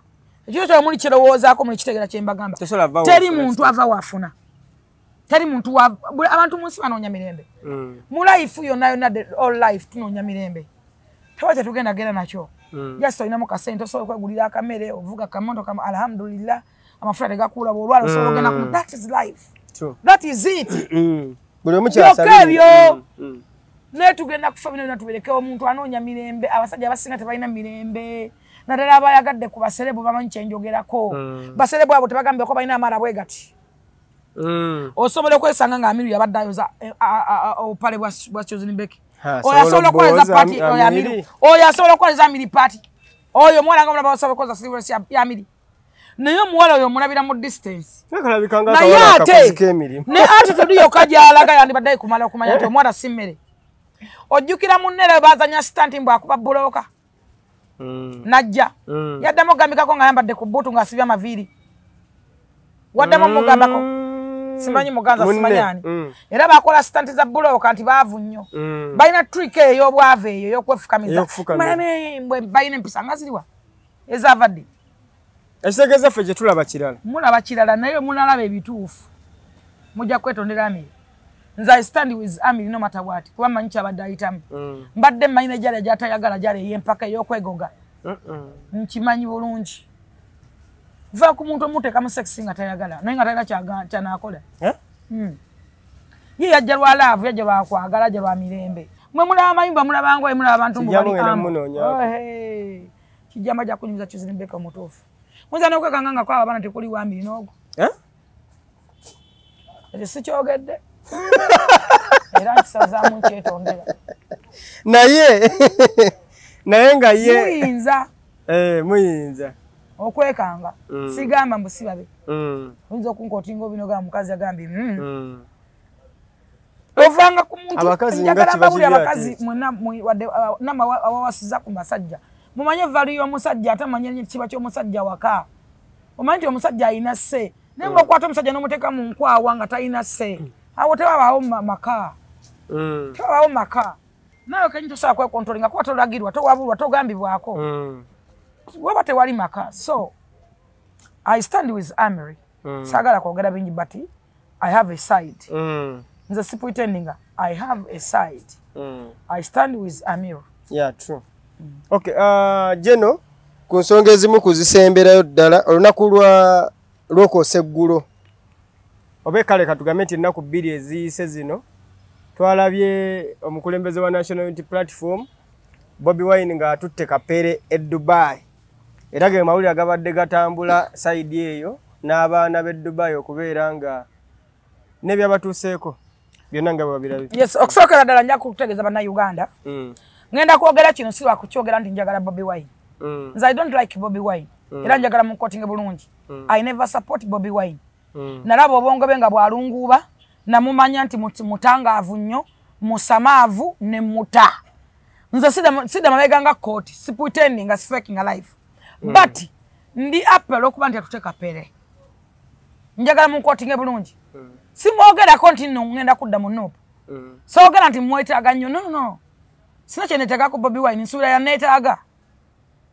Ekyo kyo muli kirowoozaako muli kitegera kye mbagamba. Teri muntu ava wafuna. Teri muntu abantu munsi banoonya mirembe. Mu life yonna all life tunoonya mirembe. Tawache tugenda genda nakyo. Just oyina mu kasente so kwegulira akamere ovuga kamondo kama alhamdulillah amafuta tegakula bolwala so ogenda ku that is life. True. That is it. Buli omu kyasabye. Ne tugenda kufa bino natubereke omuntu anoonya mirembe abasajja abasinga tebalina mirembe. Nadala abayagadde ku baserebo bamanyi kyenjogerako baserebo abo tebagambye ko balina amara bwegati osobola kwesanga nga Amiru yabaddayo za opale bwa Chosen Mbeki oyo asobola kweza party oyo Amiru oyo asobola kweza Amiru party oyo mwana nga mulaba osobola kweza silver ya Amiru naye muwala oyo mulabira mu distance nakalabikanga kawala akapazike Emiru ne attitude yo kajalaga yandibadde kumala okumanya nti omwana simmere ojjukira munnere bazanya stanti mbwa akuba buloka najja yaddamo gambikako nga yambadde ku butu nga asibya amaviri waddamo mugambako simanyi muganza simanyani era bakola stanti za buloka nti baavu nnyo balina trick ey'obwava eyo y'okwefukamiza balina empisa nga ziriwa ezavadde ekitegeeza ffe gye tulaba kirala mulaba kirala naye munalaba ebituufu mujja kwetondera Amiru nze I stand with Amiru no matter what kuba manyi kyabadde ayitamu mbadde manyine gyali gyatayagala gyali ey'empaka ey'okwegoga nkimanyi bulungi va ku muntu omuteeka mu sex nga tayagala naye nga talina kyanaakola ye yajja lwa laavu yajja lwakwagala ajja lwa mirembe mwe mulaba amayumba mulabanga oyo mulaba abantu kijjamba gya kunyumiza Chosen Mbeki omutuufu muyinza n'okwekanga nga kwaba abaana tekuli wa Amiru n'ogwo ekyo sikyogedde era kisazaamu nkyetondera naye nga ye muyinza okwekanga sigamba mbu sibabe oyinza okunkotinga obinoga mukazi agambye ovanga ku muntu njagala mbawulira abakazi awawasiza ku basajja mumanye valu y'omusajja ate manye ekiba ky'omusajja waka omanyi nti omusajja alina sse naye ng'okwata omusajja n'omuteeka mu nkwawa nga talina sse awo tewabaawo maka tewabaawo maka naye kenyi tosobola kwekontrolinga kuba tolagirwa towabulwa togambibwako waba tewali maka so I stand with Amiru saagala kwogera bingi but I have a side nze si pretendinga I have a side I stand with Amiru. Yeah, true. Okay, Jeno ku nsonga ezimu kuzisemberayo ddala olunaku lw'okwosa eggulo oba kale katugambe nti ennaku bbiri eziyise zino twalabye omukulembeze wa National Unity Platform Bobi Wine nga atutte kapere e Dubai era ge mawulire agabadde gatambula saidi eyo n'abaana b'e Dubai okubeera nga n'ebyabatuuseeko byonna nga babirabye. Yes, okusookera ddala nja kutegeeza bannayuganda ngenda kwogera kino si lwakukyogera nti njagala Bobi Wine nze I don't like Bobi Wine era njagala mukotinge bulungi I never support Bobi Wine nalaba obwongo bwe nga bwalunguuba namumanya nti mutangaavu nnyo musamaavu ne muta nze sida mabega nga court si pretending nga si faking a life but ndi appel okuba nti atuteeka pere njagala mukotinge bulungi simwogerako nti nno ngenda kudda mu nopo soogera nti mwetaaga nnyo no sina kyeneeteekako Bobi Wine nsuubira yanneetaaga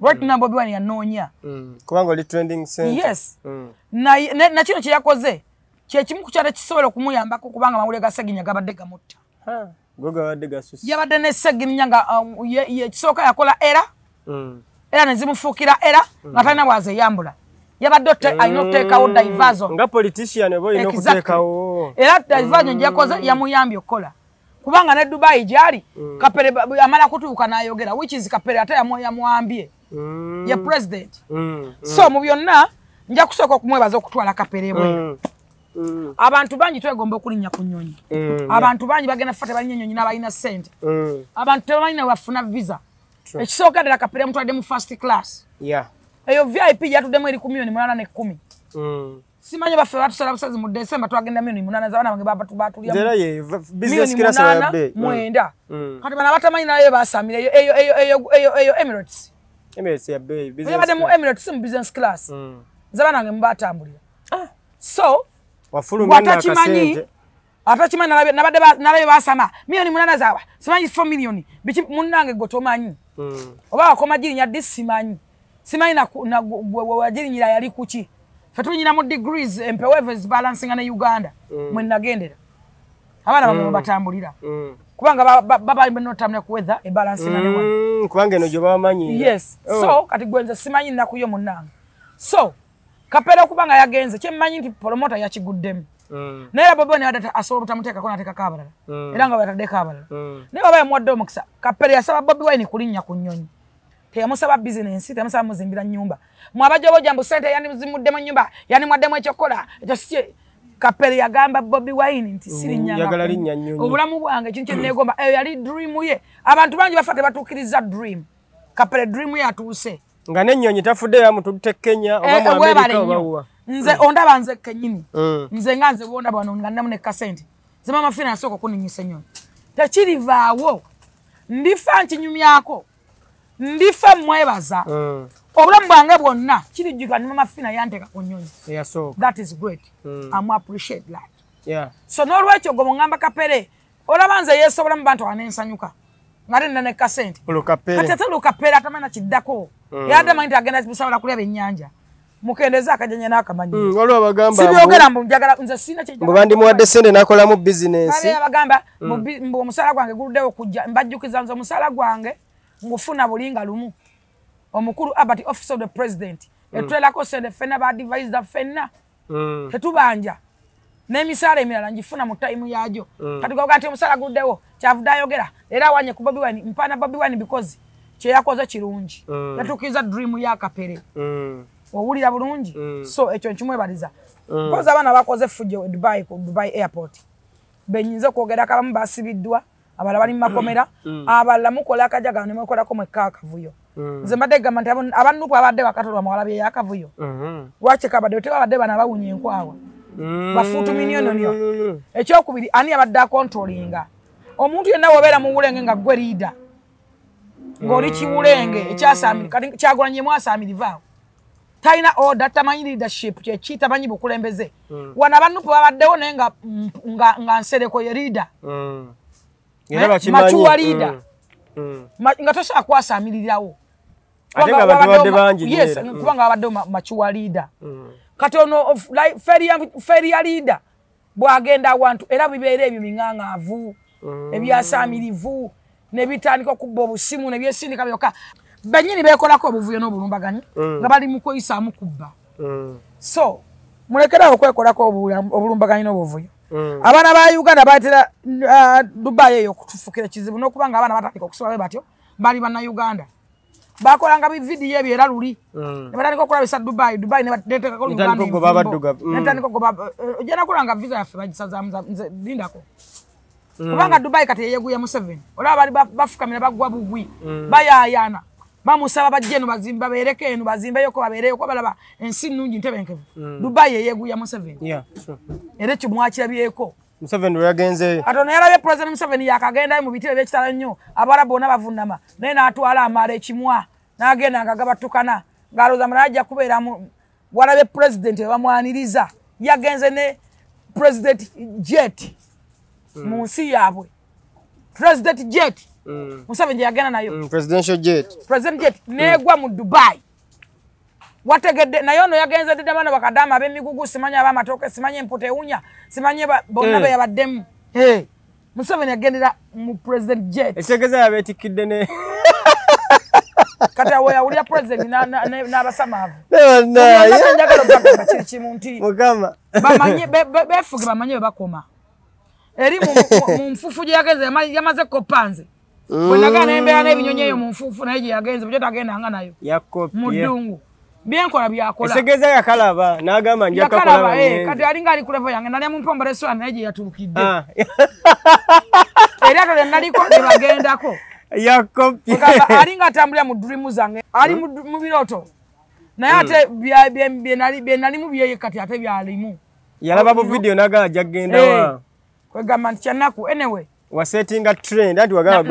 right now Bobi Wine yanoonya kubanga oli trending center. Yes na kino kye yakoze kyekimu ku kyalo kisobola okumuyambako kubanga amawulire ga Sseginya gabadde gamutta gabadde gasusi yabadde ne Sseginya nga ekisooka yakola era ne zimufuukira era nga talina bwazeyambula yabadde alina okuteekawo diversion nga politician ebo ino kuteekawo era diversion gyakoze yamuyambye okukola kubanga ne Dubai gyali Kapere amala kutuuka n'ayogera which is Kapere ate yamwambye ye president so mu byonna nja kusooka okumwebaza okutwala Kapere ebweru abantu bangi twegomba okulinnya ku nnyonyi abantu bangi bagenda fate balinnya ennyonyi n'abalina ssente abantu tebalina bafuna visa ekisooka ddala Kapere mutwadde mu first class eyo VIP yatuddemu eri ku $810,000 simanyi baffe batusala busazi mu December twagenda $8,800 z'abaana bange batulya business class yabe mwenda kati bana batamanyi nayo basamira eyo Emirates yabe business class mu Emirates mu business class z'abaana bange mubatambulira so wafulumana akasente atakimanyi nalabe basama $8,800 zawa simanyi 4 million biki munnange gotomanyi oba wakoma girinya disimanyi simanyi na wajirinyira yali kuki fatunyina mu degrees empewevers balancing na Uganda mwe nagendera abana bamwe batambulira kubanga baba notamne kuweza e balancing na ne kubanga eno joba bamanyi yes so kati gwenze simanyi nakuyo munnange so Kapere kubanga yagenze kyemmanyi nti promoter yakiguddemu naye Bobi Wine adata asobola tamuteeka ko nateka kabalala era nga batadde kabalala naye baba yamwadde omukisa Kapere yasaba Bobi Wine kulinnya ku nnyonyi teyamusaba business teyamusaba muzimbira nyumba mwabajobo jambo sente yani zimuddemu nyumba yani mwaddemu ekyokola ekyo si Kapere yagamba Bobi Wine nti siri nyanga obulamu bwange kintu negomba eyo yali dream ye abantu bangi bafate batukiriza dream Kapere dream ye atuuse nga n'ennyonyi tafudde yamututte Kenya oba mu America oba wa nze ondaba nze kenyini nze nga nze bonda bano nga namu ne kasente zima mafina asoko kuninyisa ennyonyi tekirivaawo ndifa nkinyumyako ndifa mwebaza obulamu bwange bwonna kirijjuka nima mafina yanteeka ku nnyonyi that is great I'm appreciate that so n'olwekyo gwe mungamba Kapere olaba nze yeesobola mu bantu anensanyuka ngate nene kasente kati ate Kapere atamanya kiddako yadde manyi agenda kusobola kulya ennyanja mukendeza akajanya n'akamanyi waliwo abagamba sibyogera mbu njagala nze sina kye bandi muwadde sente n'akolamu business kale abagamba mbu omusala gwange guluddewo kujja mbajjukiza nze omusala gwange ngufuna bulinga lumu omukulu Albert office of the president etwelako sente fenna ba advisor fenna tetubanja n'emisaala emirala njifuna mu time yajo kati gwa nti omusala guluddewo kyavude ayogera era wanye ku Bobi Wine mpana Bobi Wine because kye yakoze kirungi yatukiza dream ya Kapere owulira bulungi so ekyo nkimwebaliza koza abana bakoze fujjo Dubai ku Dubai airport benyinze kwogera kabamu basibiddwa abala bali makomera abala mukola akajaga ne mukola ko mweka akavuyo nze mbadde gamba nti abanupu abadde bakatolwa mawalabi yakavuyo wache kabadde otewa abadde bana bawunye enkwawa bafutu milioni nyo ekyokubiri ani abadde controllinga omuntu yenna wobera mu bulenge nga gwe leader ngoli kiwulenge ekyasamiri kati kyagolanye mwasamiri vaawo taina order tamanyi leadership kye kita banyi bukulembeze wana banupo babaddewo naye nga nsereko ye leader machuwa leader nga tosha kwasamirirawo ate nga babadde bangi yes kubanga babadde machuwa leader kati ono fair leader bwagenda awantu era bibeere ebyo bingangaavu ebyasamirivu ne bitandika okubba obusimu ne byesindika byokka banyini bekolako obuvuyo n'obulumbaganyi nga bali mu kweyisaamu kubba so mulekerawo okwekolako obulumbaganyi n'obuvuyo abaana ba Uganda baatera Dubai eyo okutufukira kizibu n'okubanga abaana batandika okusoma batyo bali banna Uganda bakolanga bividiyo ebyo era luli ne batandika okulabisa Dubai ne bateekako Uganda ojja kulanga visa yaffe bagisazaamu nze lindako kubanga Dubai kati yeyeguya mu 7 olaba bali bafukamira bagwa bugwi bayayana bamusaba bajjeno bazimba bereke eno bazimba yoko babereyo ko balaba ensi nnungi ntebenkevu Dubai yeyeguya mu 7 era kimwakira byeko mu 7 yagenze atone yalabe president mu 7 yakagenda mu bitire byekitala nnyo abala bona bavunama naye natwala amale kimwa nagenda ngagabatukana ngaloza manaja kubeera mu walabe president bamwaniriza yagenze ne president jet mu nsi yabwe president jet Museveni yagenda nayo presidential jet negwa mu Dubai wategedde nayo no yagenze dde bana bakadama ab'emigugu simanya ab'amatoke simanya empote unya simanya bonna be yabaddemu Museveni yagendera mu president jet etegeza yabetikidde ne kati awo yawulya president n'abasamavu Newana. njagala okugamba kiri kimu nti Mukama. bamanye befuge bamanye bakoma eri mu nfufu gye yagenze yamaze kopanze bwe nagana embeera n'ebinyonyi eyo mu nfufu naye gye yagenze bwe tagenda nga nayo Yakopye. mu ddungu byenkola byakola Esegeza yakalaba n'agamba nja kakola kati alinga ali ku level yange nali mu mpombo restaurant naye gye yatulukidde era tole naliko ne bagendako Yakopye. alinga atambulira mu dream zange ali mu biroto naye ate bye nali mu byeye kati ate byalimu Yalaba bu video naga jagenda wa. Kwegamba nti kyanaku anyway Wasettinga trend ati wagala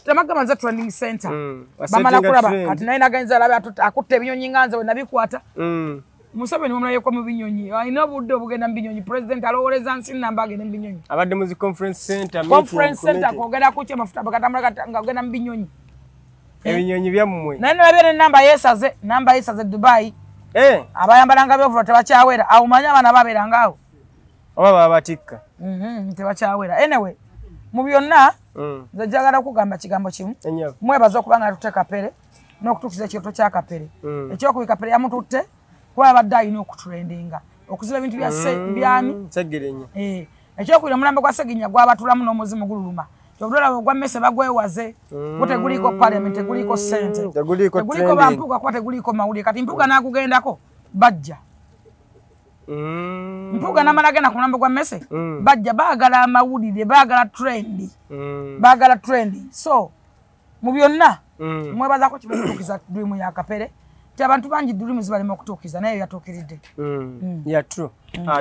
tamagamba nze trending center bamala kulaba kati naye nagenza labe akutte ebinyonyi nganze we nabikwata Museveni mumulabyeko mu binyonyi alina obudde obugenda mu binyonyi president alowoleza nsi namba agenda mu binyonyi abadde mu conference center kwogera ku kyamafuta bakatambula nga ogenda mu binyonyi ebinyonyi byammwe naye nalabye namba yesaze Dubai abayambalanga byovulo tebakyawera awo manyi abaana babeeranga awo oba babatikka tebakyawera anyway mu byonna nze njagala kugamba kigambo kimu mwebaza okuba nga tutte kapere n'okutuukiza ekyoto kya kapere ekyokubi kapere yamututte kuba abadde alina okutrendinga okuziba ebintu byani ekyokubiri omulambo gwa Seginya gwabatulamu n'omuzimu gululuma kyobulala ogwa mmese bagwewaze guteguliko parliament teguliko sente teguliko bampuga kuba teguliko mawulire kati mpuga n'agugendako bajja mpuga n'amala agenda ku mulambo gwa mmese bajja baagala amawulire baagala trendi so mu byonna mwebazaako kimutuukiza dream ya kapere ti abantu bangi dream zibalema okutuukiza naye yatuukiridde yeah true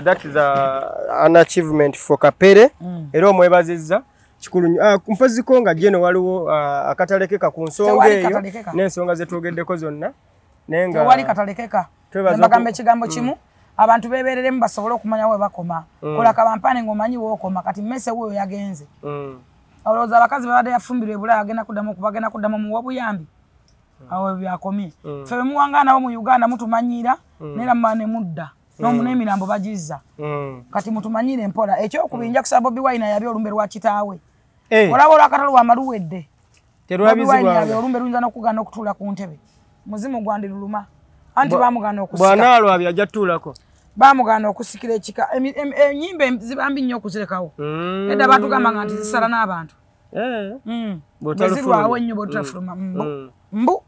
that is an achievement for kapere era omwebazizza kikulu mpoziko nga jeno waliwo akatalekeka ku nsonga eyo n'ensonga zetwogeddeko zonna naye nga tewali katalekeka bagamba ekigambo kimu abantu bebereremu basobole okumanya we bakoma kola kabampane ng'omanyi wookoma kati mmese wuyo yagenze olowooza abakazi babadde yafumbirwa ebulaya agenda kuddamu muwa buyambi awo byakomye ffe bemuwangaana bo mu Uganda mutumanyira neera mumala ne mudda n'emirambo bagizza kati mutumanyire empola ekyokubinja kusaba Bobi Wine yabya olumbe lwa kitaawe olaba olwakatalo lwamaluwedde yabya olumbe luyinza n'okugana okutuula ku ntebe muzimu gwandiruluma anti bamugana okusika bwanaalwo abya jatuulako bamugana okusikira ekika enyimbe zibambi nnyo okuzirekawo edda batugamba nga nti zisala n'abantu bwezirwawo ennyo bwetutafuluma mbu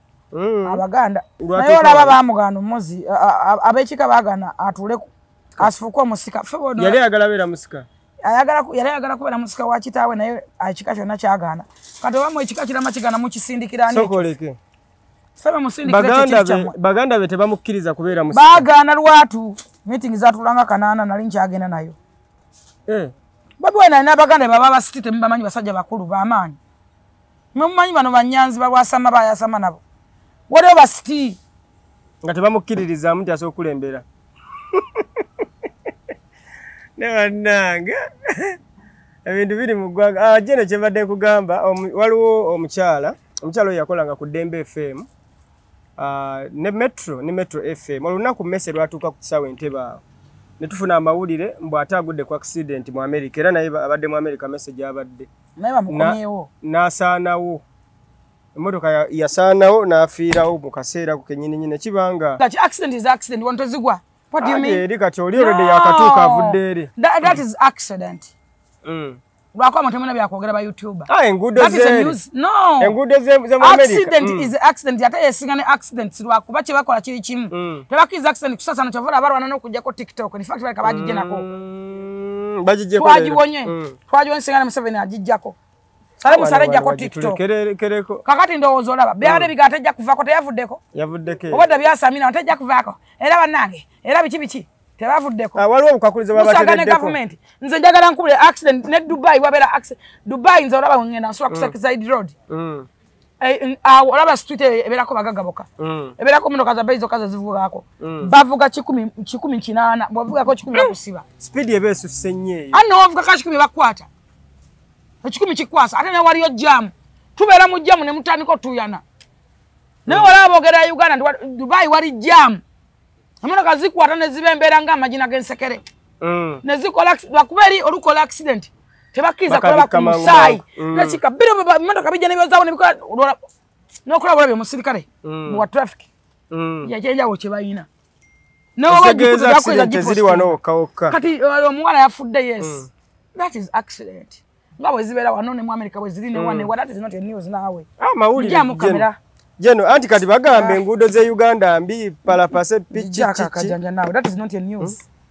abaganda naye olaba bamugana omuzi ab'ekika bagana atuuleku asifuke omusika yali ayagala beera musika yali ayagala kubeera musika wa kitaawe naye ekika kyonna kyagaana kati obamu ekika kirama kigana mukisindikira sokoleke baganda be tebamukkiriza kubeera musika baagaana lwatu meeting zatulanga kanaana nali nkyagenda nayo Bobi Wine alina abaganda baba basiti temubamanyi basajja bakulu b'amaanyi mumanyi bano banyanzi balwasama bayasama nabo waliwo basiti nga tebamukkiririzaamu nti asobola okulembera ne bannanga ebintu biri mu ggwanga jeno kyembadde kugamba waliwo omukyala oyo yakolanga ku Dembe FM ne Metro FM olunaku mmese lwatuuka ku kisaawe Entebbe awo ne tufuna amawulire mbw ate agudde ku accident mu America era naye abadde mu America message abadde naye bamukomyewo n'asaanawo emotoka yasaanawo n'afiirawo mu kaseera ku kenyininyini ekibanga accident is accident wanto zigwa what do you mean eri kati oli olwedde yakatuuka avudde eri that is accident lwako amatemuna byakwogera ba YouTuber enguudo accident is accident ate yesinga ne accidents lwakuba kye bakola kiri kimu tebakkiriza accident kusasana kyovola abalwana n'okujjako TikTok in fact baleka bagijje nako twagiwonye singa ne Museveni agijjako sale musale jjako TikTok kakati ndowooza olaba byabadde bigaata ejja kuvaako teyavuddeko obadde byasamina tejja kuvaako era bannange era biki tebavuddeko waliwo obukakulizo babatereddeko government nze njagala nkubule accident ne Dubai wabeera accident Dubai nze olaba ngenda nsula ku Side Road olaba street ebeerako bagagaboka ebeerako motoka za beizo kaza zivugaako bavuga 108 bwavugako 10 bakusiba speed ebe esusse nnyo eyo anno wavuga ka 10 bakwata 10 kikwasa ate ne waliyo jam tubeera mu jam ne mutandika otuyana naye olaba boogera Uganda Dubai wali jam emotoka zikwata ne ziba embeera ng'amagina g'ensekere ne zikola lwakuba eri olukola accident tebakkiriza kulaba ku musaayi nekika biro emotoka bijja n'ebyozaawo ne bikola Nokola bulabe musirikale wa traffic. Yajenjawo kye bayina. Ziri wano okawoka. Kati omuwala yafudde yes. That is accident. Ngabo zibera wano ne mu America bwe ziri ne wane that is not a news nawe. Mawuli. Jeno anti kati bagambe enguudo ze Uganda mbi palapase pichi. That is not a news.